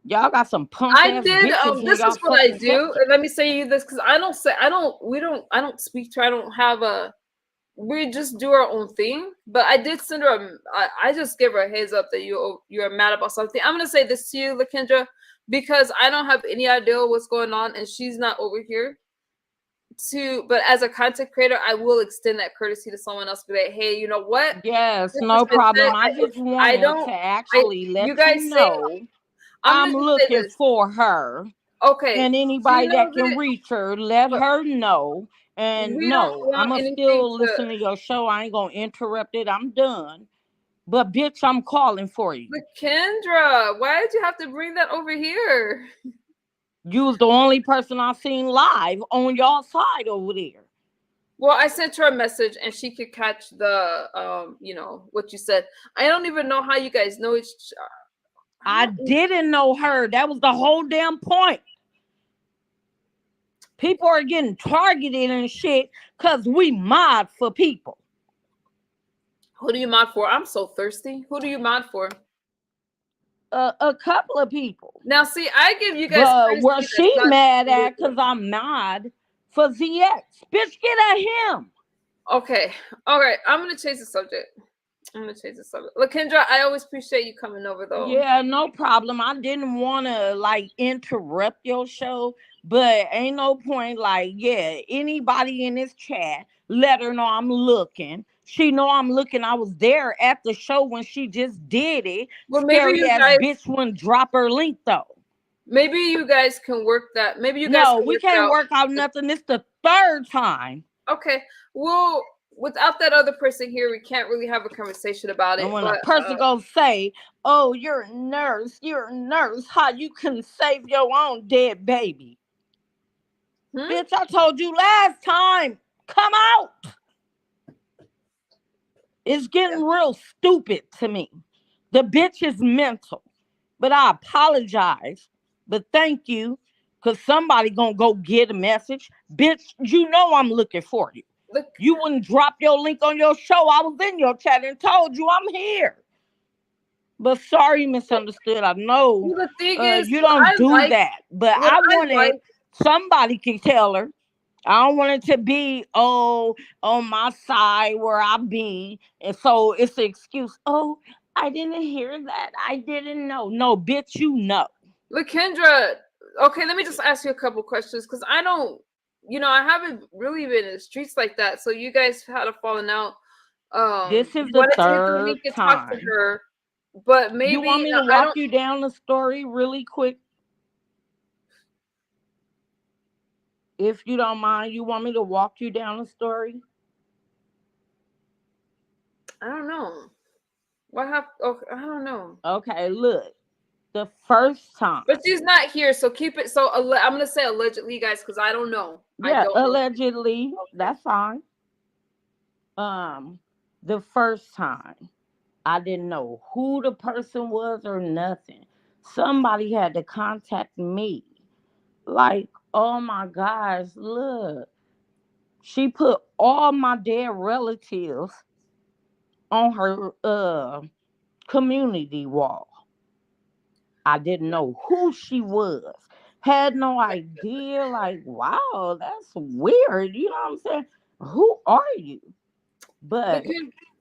Y'all got some punk ass bitches. This is what I do. And let me say you this because I don't speak to her. I don't have a. We just do our own thing. But I did send her I just gave her a heads up that you're mad about something. I'm gonna say this to you, Lakendra, because I don't have any idea what's going on, and she's not over here. But as a content creator, I will extend that courtesy to someone else. Be like, hey, you know what? Yes, no problem. I just wanted to actually let you guys know I'm looking for her. Okay. And anybody that can reach her, let her know. And no, I'm still listen to your show. I ain't gonna interrupt it. I'm done. But bitch, I'm calling for you. Lakendra, why did you have to bring that over here? You was the only person I've seen live on y'all side over there. Well, I sent her a message and she could catch the, what you said. I don't even know how you guys know each other. I didn't know her. That was the whole damn point. People are getting targeted and shit because we mod for people. Who do you mod for? I'm so thirsty. Who do you mod for? A couple of people. Now, see, I give you guys. Well, she mad at because I'm mod for ZX. Bitch, get at him. Okay. All right. I'm gonna change the subject. Lakendra, I always appreciate you coming over though. Yeah, no problem. I didn't want to like interrupt your show, but ain't no point. Like, yeah, anybody in this chat, let her know I'm looking. She know I'm looking. I was there at the show when she just did it. Well, Scary ass bitch wouldn't drop her link though. Maybe you guys can work that. Maybe you guys. No, we can't work out nothing. It's the third time. Okay. Well, without that other person here, we can't really have a conversation about it. And when a person gonna say, "Oh, you're a nurse. How you can save your own dead baby?" Bitch, I told you last time. Come out. It's getting real stupid to me. The bitch is mental. But I apologize. But thank you. Because somebody gonna go get a message. Bitch, you know I'm looking for you. You wouldn't drop your link on your show. I was in your chat and told you I'm here. But sorry, misunderstood. I know the thing is, you don't do that. But I wanted somebody can tell her. I don't want it to be, oh, on my side where I be. And so it's an excuse. Oh, I didn't hear that. I didn't know. No, bitch, you know. Lakendra, okay, let me just ask you a couple questions because I don't, I haven't really been in the streets like that. So you guys had a falling out. This is the third time. Talk to her, but maybe you want me to walk you down the story really quick? If you don't mind, you want me to walk you down the story? I don't know. What happened? Oh, I don't know. Okay, look. The first time. But she's not here, so keep it. So I'm going to say allegedly, guys, because I don't know. Yeah, allegedly. That's fine. The first time, I didn't know who the person was or nothing. Somebody had to contact me. Like, oh my gosh, look. She put all my dead relatives on her community wall. I didn't know who she was. Had no idea. Like, wow, that's weird. You know what I'm saying? Who are you? But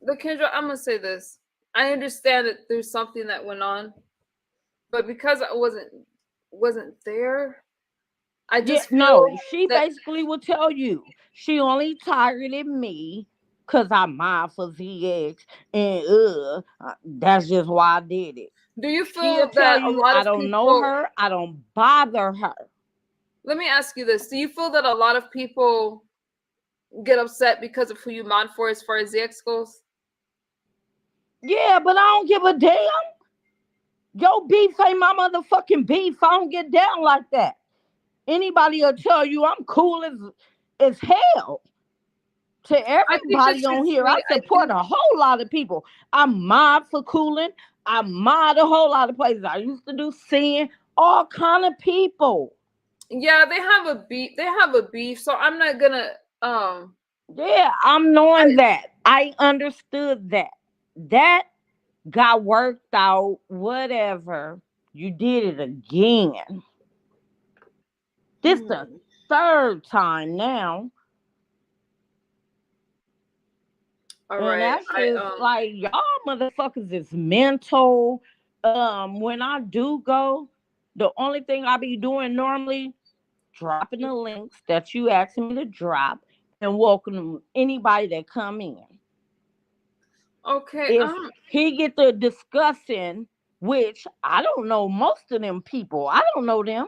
Lakendra, I'm gonna say this. I understand that there's something that went on, but because I wasn't there, I just she basically will tell you she only targeted me because I'm mad for ZX, and that's just why I did it. Do you feel that a lot of I don't know her, I don't bother her. Let me ask you this. Do you feel that a lot of people get upset because of who you mod for as far as ZX goes? Yeah, but I don't give a damn. Your beef ain't my motherfucking beef. I don't get down like that. Anybody will tell you I'm cool as hell. To everybody on here, I support a whole lot of people. I'm mod for cooling. I mod a whole lot of places. I used to do seeing all kind of people. Yeah, they have a beef. So I'm not gonna yeah, I'm knowing that. I understood that. That got worked out, whatever. You did it again. This the third time now. All right. And that's just like y'all motherfuckers is mental. When I do go, the only thing I be doing normally, dropping the links that you asked me to drop and welcome anybody that come in. Okay. If he get to discussing, which I don't know most of them people. I don't know them.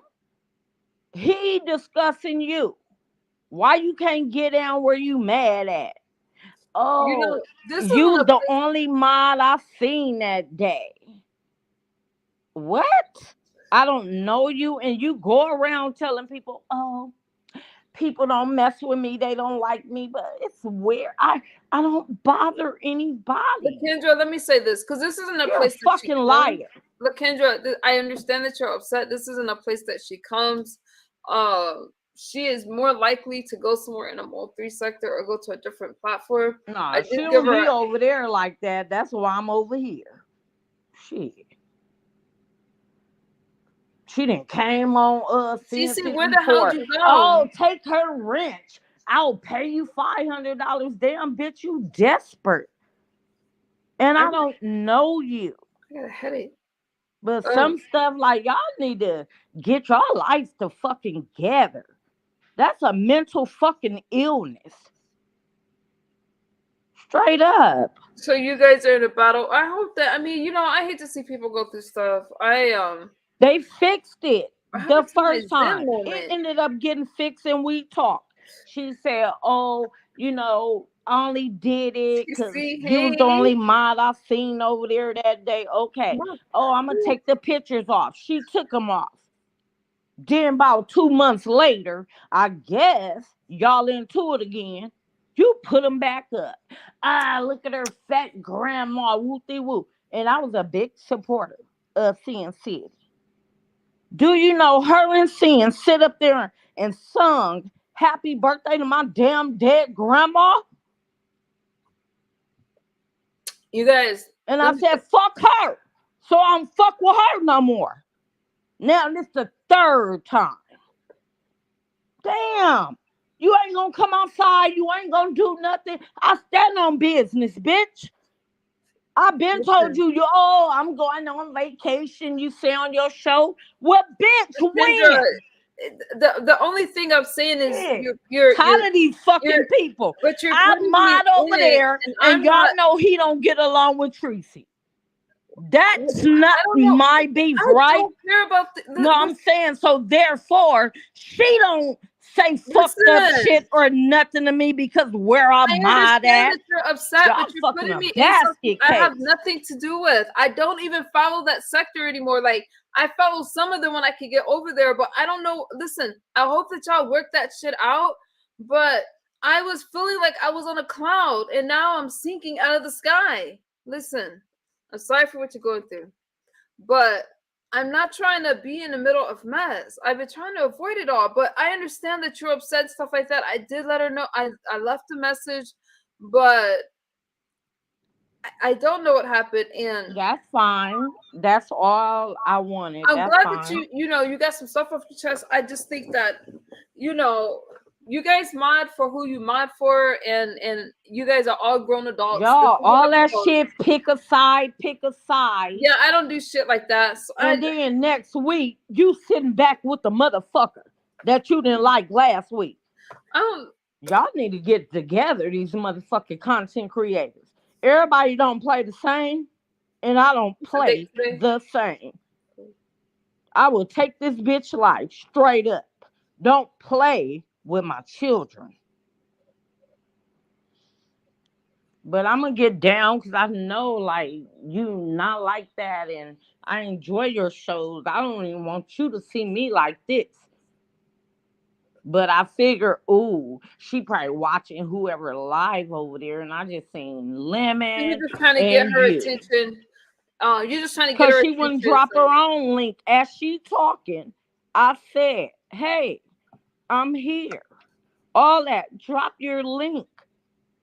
He discussing you. Why you can't get down where you mad at? Oh, you the only mod I seen that day. What? I don't know you, and you go around telling people, oh, people don't mess with me, they don't like me, but it's weird. I don't bother anybody. Lakendra, let me say this, because this isn't a place that fucking liar. Lakendra, I understand that you're upset. This isn't a place that she comes. She is more likely to go somewhere in a Mode 3 sector or go to a different platform. No, she don't be over there like that. That's why I'm over here. Shit. She done came on CC, where the hell did you go? Oh, take her wrench. I'll pay you $500. Damn, bitch, you desperate. And I I don't know you. got a headache. But some stuff like y'all need to get your life to fucking together. That's a mental fucking illness. Straight up. So you guys are in a battle. I hope that. I mean, I hate to see people go through stuff. They fixed it I the haven't seen my first Zen time. It moment. ended up getting fixed and we talked. She said, oh, I only did it You because see, you was the hey, only mod I seen over there that day. Okay. come on. Oh, I'm going to take the pictures off. She took them off. Then about 2 months later, I guess y'all into it again. You put them back up. Look at her fat grandma, whoopty whoop. And I was a big supporter of Sin City. Do you know her and Sin sit up there and sung happy birthday to my damn dead grandma? You guys. And I said, fuck her. So I don't fuck with her no more. Now this the third time. Damn. You ain't gonna come outside. You ain't gonna do nothing. I stand on business, bitch. I've been told you, I'm going on vacation. You say on your show. Well, bitch, Kendra, when? the only thing I'm saying is Yeah. you're Tired of these fucking people. But you're I'm mod over there, and y'all know he don't get along with Tracy. That's not my beef, right? I don't care about no, I'm saying so. Therefore, she don't say fucked up shit or nothing to me because where I'm mod at. That you're upset, but you're putting me in something I have nothing to do with. I don't even follow that sector anymore. Like I follow some of them when I could get over there, but I don't know. Listen, I hope that y'all work that shit out. But I was feeling like I was on a cloud, and now I'm sinking out of the sky. Listen. I'm sorry for what you're going through, but I'm not trying to be in the middle of mess. I've been trying to avoid it all, but I understand that you're upset, stuff like that. I did let her know. I left a message, but I don't know what happened. And that's fine. That's all I wanted. I'm glad that you got some stuff off your chest. I just think that, you guys mod for who you mod for, and you guys are all grown adults. Y'all, all that shit, pick a side. Yeah, I don't do shit like that. So and then next week, you sitting back with the motherfucker that you didn't like last week. Y'all need to get together, these motherfucking content creators. Everybody don't play the same, and I don't play the same. I will take this bitch life straight up. Don't play with my children. But I'm gonna get down because I know like you not like that, and I enjoy your shows. I don't even want you to see me like this. But I figure, she probably watching whoever live over there, and I just seen Lemon. You're just trying to get her attention. You're just trying to get her attention. Because she wouldn't drop her own link as she talking. I said, hey, I'm here. All that. Drop your link.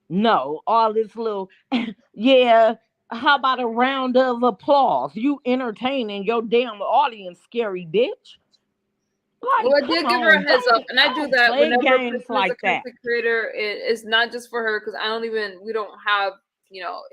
No, all this little, yeah, how about a round of applause? You entertaining your damn audience, scary bitch. Like, well, I did give her a heads up, and I do that whenever games like that. Creator, it's not just for her because we don't have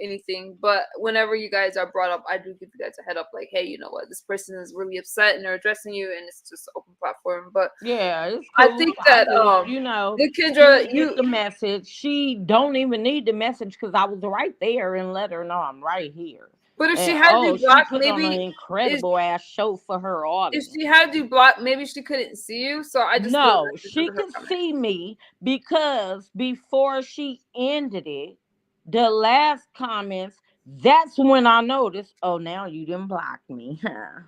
anything. But whenever you guys are brought up, I do give you guys a head up, like, hey, you know what, this person is really upset and they're addressing you, and it's just an open platform. But yeah, it's cool. I think that Kendra, you get the message. She don't even need the message because I was right there and let her know I'm right here. But if she had you blocked, maybe an incredible ass show for her audience. If she had you blocked, maybe she couldn't see you. So I just she could see me because before she ended it, the last comments, that's when I noticed. Oh, now you didn't block me, huh?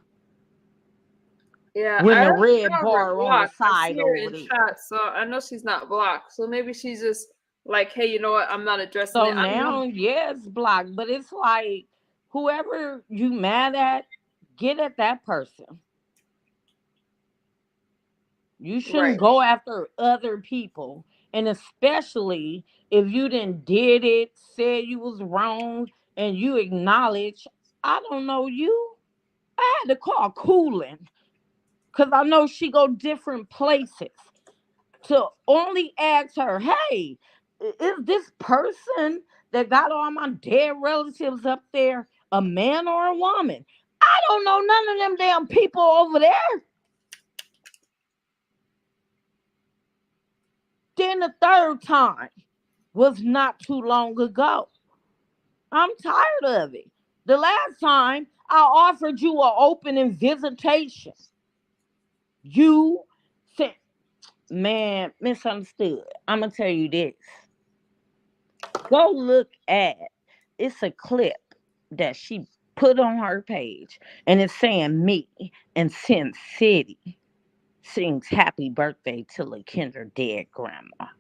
Yeah, when the red bar on the side over there. Chat, so I know she's not blocked. So maybe she's just like, hey, you know what? I'm not addressing it. So now, it's blocked, but it's like. Whoever you mad at, get at that person. You shouldn't go after other people. And especially if you done did it, said you was wrong, and you acknowledge, I don't know you. I had to call Coolin. Because I know she go different places. to only ask her, hey, is this person that got all my dead relatives up there a man or a woman? I don't know none of them damn people over there. Then the third time was not too long ago. I'm tired of it. The last time I offered you an opening visitation, you said, man, misunderstood. I'm going to tell you this. Go look at, it's a clip that she put on her page, and it's saying me and Sin City sings happy birthday to LaKendra dead grandma.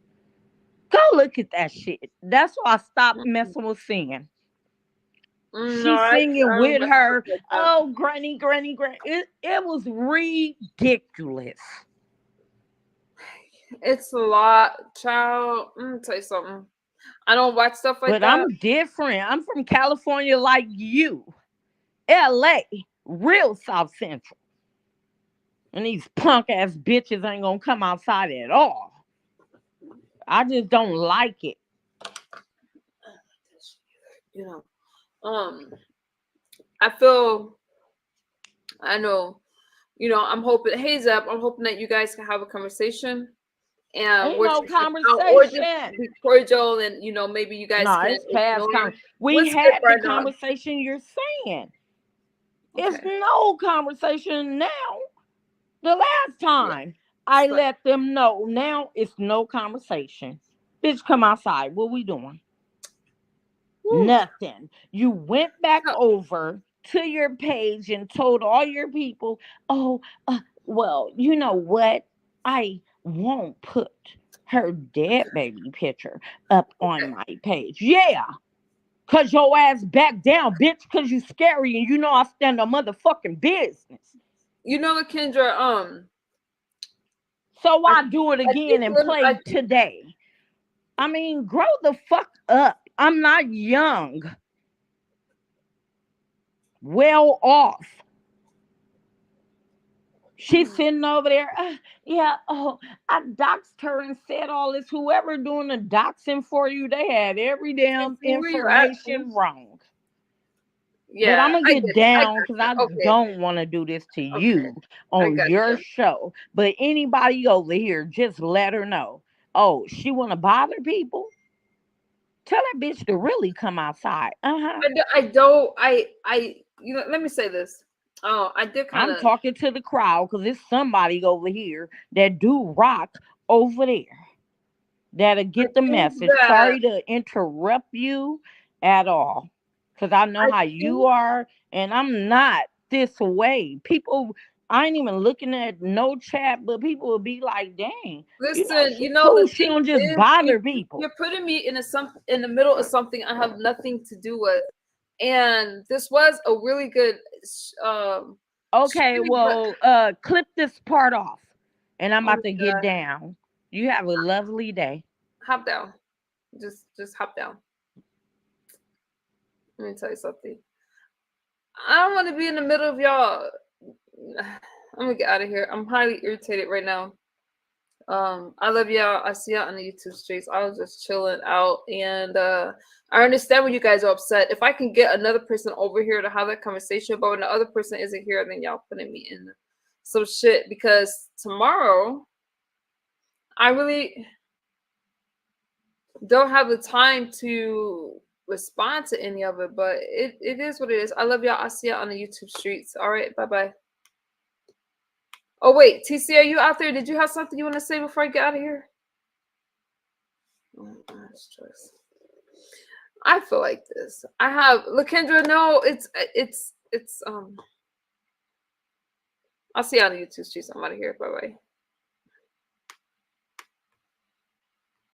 Go look at that shit. That's why I stopped messing with Sin. No, She's singing I with don't her. like that. Oh, granny. It was ridiculous. It's a lot, child. Let me tell you something. I don't watch stuff like But that. I'm different. I'm from California like you. LA, real South Central. And these punk ass bitches ain't gonna come outside at all. I just don't like it. You know, I know, I'm hoping, hey Zeb, I'm hoping that you guys can have a conversation and Ain't no or just conversation. be cordial, and maybe you guys No, can it's past ignore we what's had good the right now. conversation you're saying. It's Okay. no conversation now. The last time I But- let them know, now it's no conversation. Bitch, come outside. What we doing? Woo. Nothing. You went back No. over to your page and told all your people, oh, well, you know what? I won't put her dead baby picture up on my page. Yeah. Cause your ass back down, bitch, cause you scary and you know I stand on motherfucking business. LaKendra, So I do it again and play I- today. I mean, grow the fuck up. I'm not young. Well off. She's sitting over there. I doxed her and said all this. Whoever doing the doxing for you, they had every damn where you at, information wrong. yeah, But I'm gonna get down because I okay. don't want to do this to you on got your you. show. But anybody over here, just let her know. Oh, she want to bother people? Tell that bitch to really come outside. Let me say this. Oh, I did kind I'm of. talking to the crowd because there's somebody over here that do rock over there that'll get the message. Sorry to interrupt you at all because I know how you are, and I'm not this way. People, I ain't even looking at no chat, but people will be like, dang, Listen, she cool. the She thing don't just is, bother people. You're putting me in the middle of something I have nothing to do with, and this was a really good. Okay, stream, well, clip this part off, and I'm about to get God. down. You have a lovely day. Hop down, just hop down. Let me tell you something. I don't want to be in the middle of y'all. I'm gonna get out of here. I'm highly irritated right now. I love y'all. I see y'all on the YouTube streets. I was just chilling out, and I understand when you guys are upset. If I can get another person over here to have that conversation, but when the other person isn't here, then y'all putting me in some shit, because tomorrow I really don't have the time to respond to any of it, but it is what it is. I love y'all. I see y'all on the YouTube streets. All right, bye. Oh wait, TC, are you out there? Did you have something you want to say before I get out of here? Oh, gosh, I feel like this. I have LaKendra. No, it's I'll see you on the YouTube streets. I'm out of here. Bye.